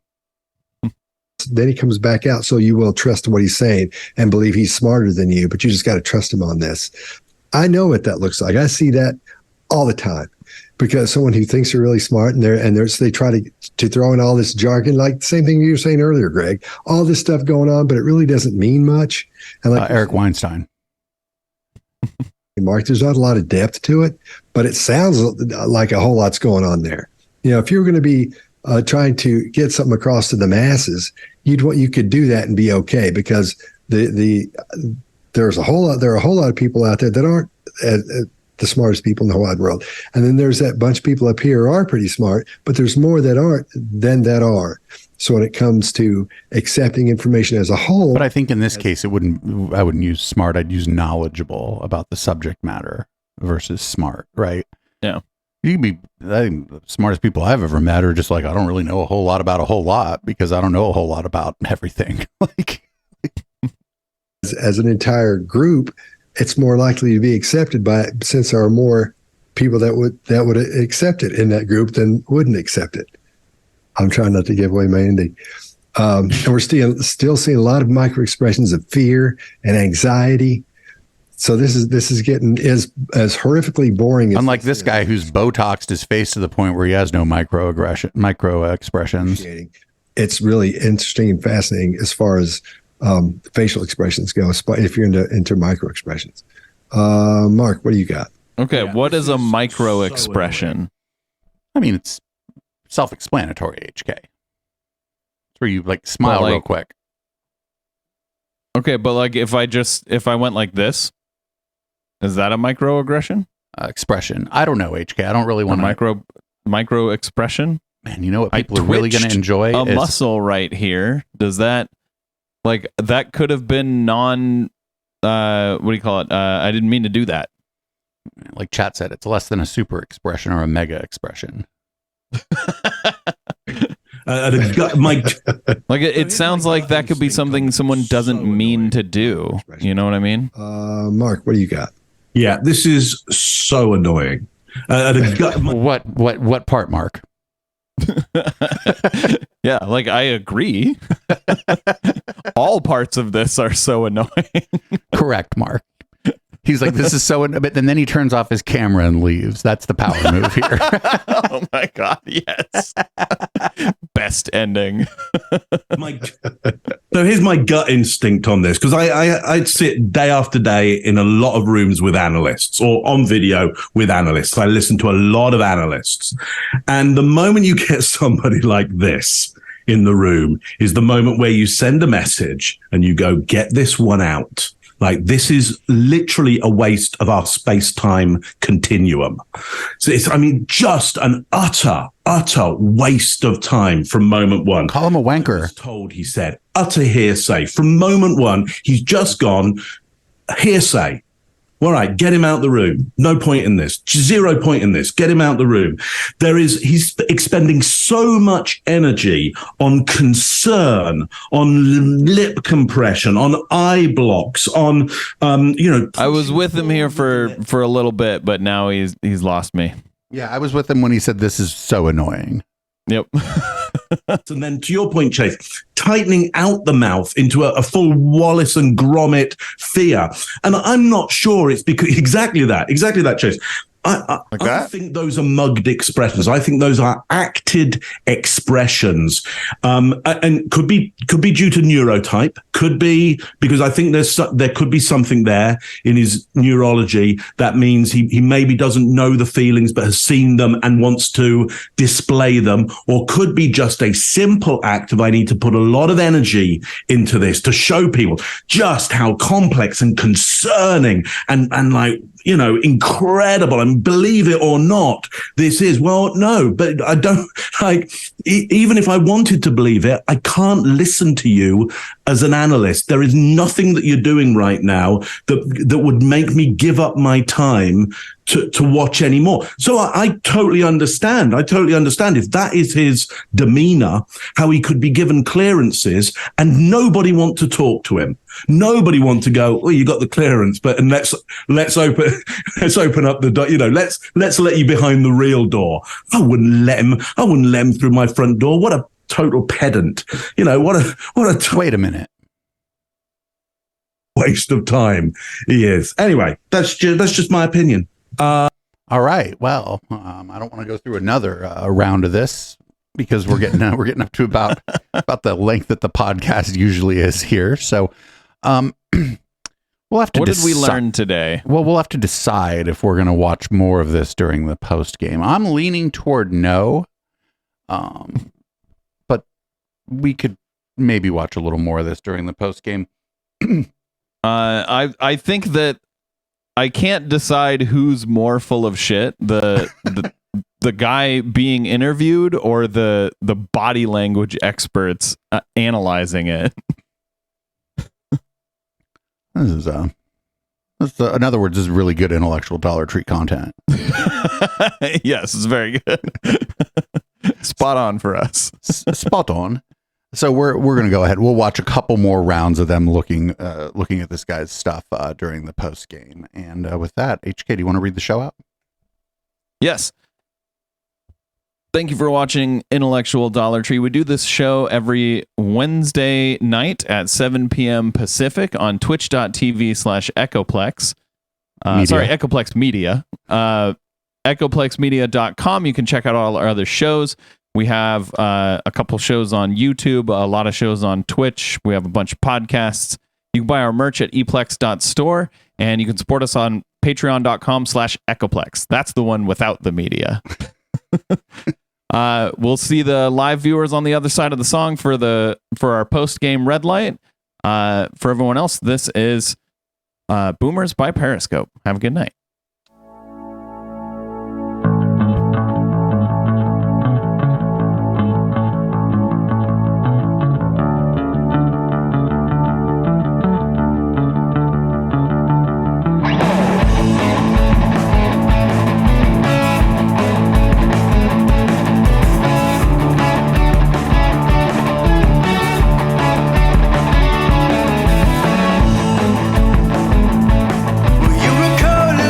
Then he comes back out, so you will trust what he's saying and believe he's smarter than you, but you just got to trust him on this. I know what that looks like. I see that all the time. Because someone who thinks they're really smart and they try to throw in all this jargon, like the same thing you were saying earlier, Greg, all this stuff going on, but it really doesn't mean much. And like Eric Weinstein. Mark, there's not a lot of depth to it, but it sounds like a whole lot's going on there. You know, if you were going to be trying to get something across to the masses, you could do that and be okay, because There are a whole lot of people out there that aren't the smartest people in the whole wide world, and then there's that bunch of people up here who are pretty smart, but there's more that aren't than that are. So when it comes to accepting information as a whole, but I think in this case, I wouldn't use smart. I'd use knowledgeable about the subject matter versus smart, right? Yeah. You can be, I think the smartest people I've ever met are just like, I don't really know a whole lot about a whole lot because I don't know a whole lot about everything. as an entire group, it's more likely to be accepted since there are more people that would accept it in that group than wouldn't accept it. I'm trying not to give away my ending. And we're still seeing a lot of micro expressions of fear and anxiety. So this is getting as horrifically boring. Unlike this guy who's Botoxed his face to the point where he has no micro expressions. It's really interesting and fascinating as far as facial expressions go, if you're into micro expressions. Mark, what do you got? Okay, what is a micro expression? I mean, it's self-explanatory, HK. It's where you smile real quick. Okay, but if I went like this, is that a microaggression? Expression. I don't know, HK. I don't really want micro expression. Man, you know what people are really going to enjoy? A muscle right here. Does that that could have been what do you call it? I didn't mean to do that. Like chat said, it's less than a super expression or a mega expression. It sounds like that could be something someone doesn't mean to do. You know what I mean? Mark, what do you got? Yeah, this is so annoying. What part, Mark? Yeah, I agree. All parts of this are so annoying. Correct, Mark. He's like, this is so, but then he turns off his camera and leaves. That's the power move here. Oh my God, yes. Best ending. So here's my gut instinct on this, because I'd sit day after day in a lot of rooms with analysts or on video with analysts. I listen to a lot of analysts. And the moment you get somebody like this in the room is the moment where you send a message and you go, get this one out. This is literally a waste of our space-time continuum. So it's, just an utter waste of time from moment one. Call him a wanker. Told, he said, utter hearsay. From moment one, he's just gone, hearsay. All right, get him out the room. No point in this. 0 point in this. Get him out the room. He's expending so much energy on concern, on lip compression, on eye blocks, on, I was with him here for a little bit, but now he's lost me. Yeah, I was with him when he said this is so annoying. Yep. And then to your point, Chase, tightening out the mouth into a full Wallace and Gromit fear. And I'm not sure it's because exactly that, Chase. I think those are mugged expressions. I think those are acted expressions, and could be due to neurotype. Could be because I think there could be something there in his neurology that means he maybe doesn't know the feelings but has seen them and wants to display them, or could be just a simple act of I need to put a lot of energy into this to show people just how complex and concerning and incredible, and believe it or not, this is. Well, no, but I don't even if I wanted to believe it, I can't listen to you as an analyst. There is nothing that you're doing right now that would make me give up my time to watch anymore. So I totally understand. If that is his demeanor, how he could be given clearances and nobody want to talk to him. Nobody want to go, oh, you got the clearance, and let's open up the door. Let's let you behind the real door. I wouldn't let him through my front door. What a total pedant. Wait a minute. Waste of time he is. Anyway, that's just my opinion. All right. Well, I don't want to go through another round of this because we're getting up to about the length that the podcast usually is here. So, we'll have to. What did we learn today? Well, we'll have to decide if we're going to watch more of this during the post game. I'm leaning toward no, but we could maybe watch a little more of this during the post game. I think that I can't decide who's more full of shit, the guy being interviewed or the body language experts analyzing it. This is in other words, this is really good intellectual Dollar Tree content. Yes, it's very good. Spot on for us. Spot on. So we're going to go ahead. We'll watch a couple more rounds of them looking at this guy's stuff during the post game. And with that, HK, do you want to read the show out? Yes. Thank you for watching Intellectual Dollar Tree. We do this show every Wednesday night at 7 p.m. Pacific on twitch.tv/Echoplex. Echoplex Media. EchoplexMedia.com. You can check out all our other shows. We have a couple shows on YouTube, a lot of shows on Twitch. We have a bunch of podcasts. You can buy our merch at eplex.store, and you can support us on patreon.com/Echoplex. That's the one without the media. We'll see the live viewers on the other side of the song for our post-game red light. For everyone else, this is Boomers by Periscope. Have a good night. You recall a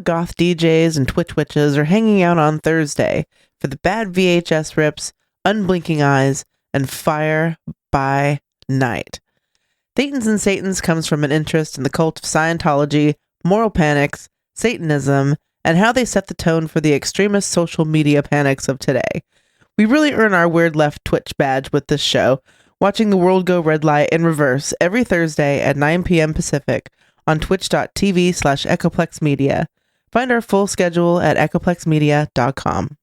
goth DJs and Twitch witches are hanging out on Thursday for the bad VHS rips, unblinking eyes, and fire by night. Thetans and Satans comes from an interest in the cult of Scientology, moral panics, Satanism, and how they set the tone for the extremist social media panics of today. We really earn our Weird Left Twitch badge with this show, watching the world go red light in reverse every Thursday at 9 p.m. Pacific on twitch.tv/echoplexmedia. Find our full schedule at echoplexmedia.com.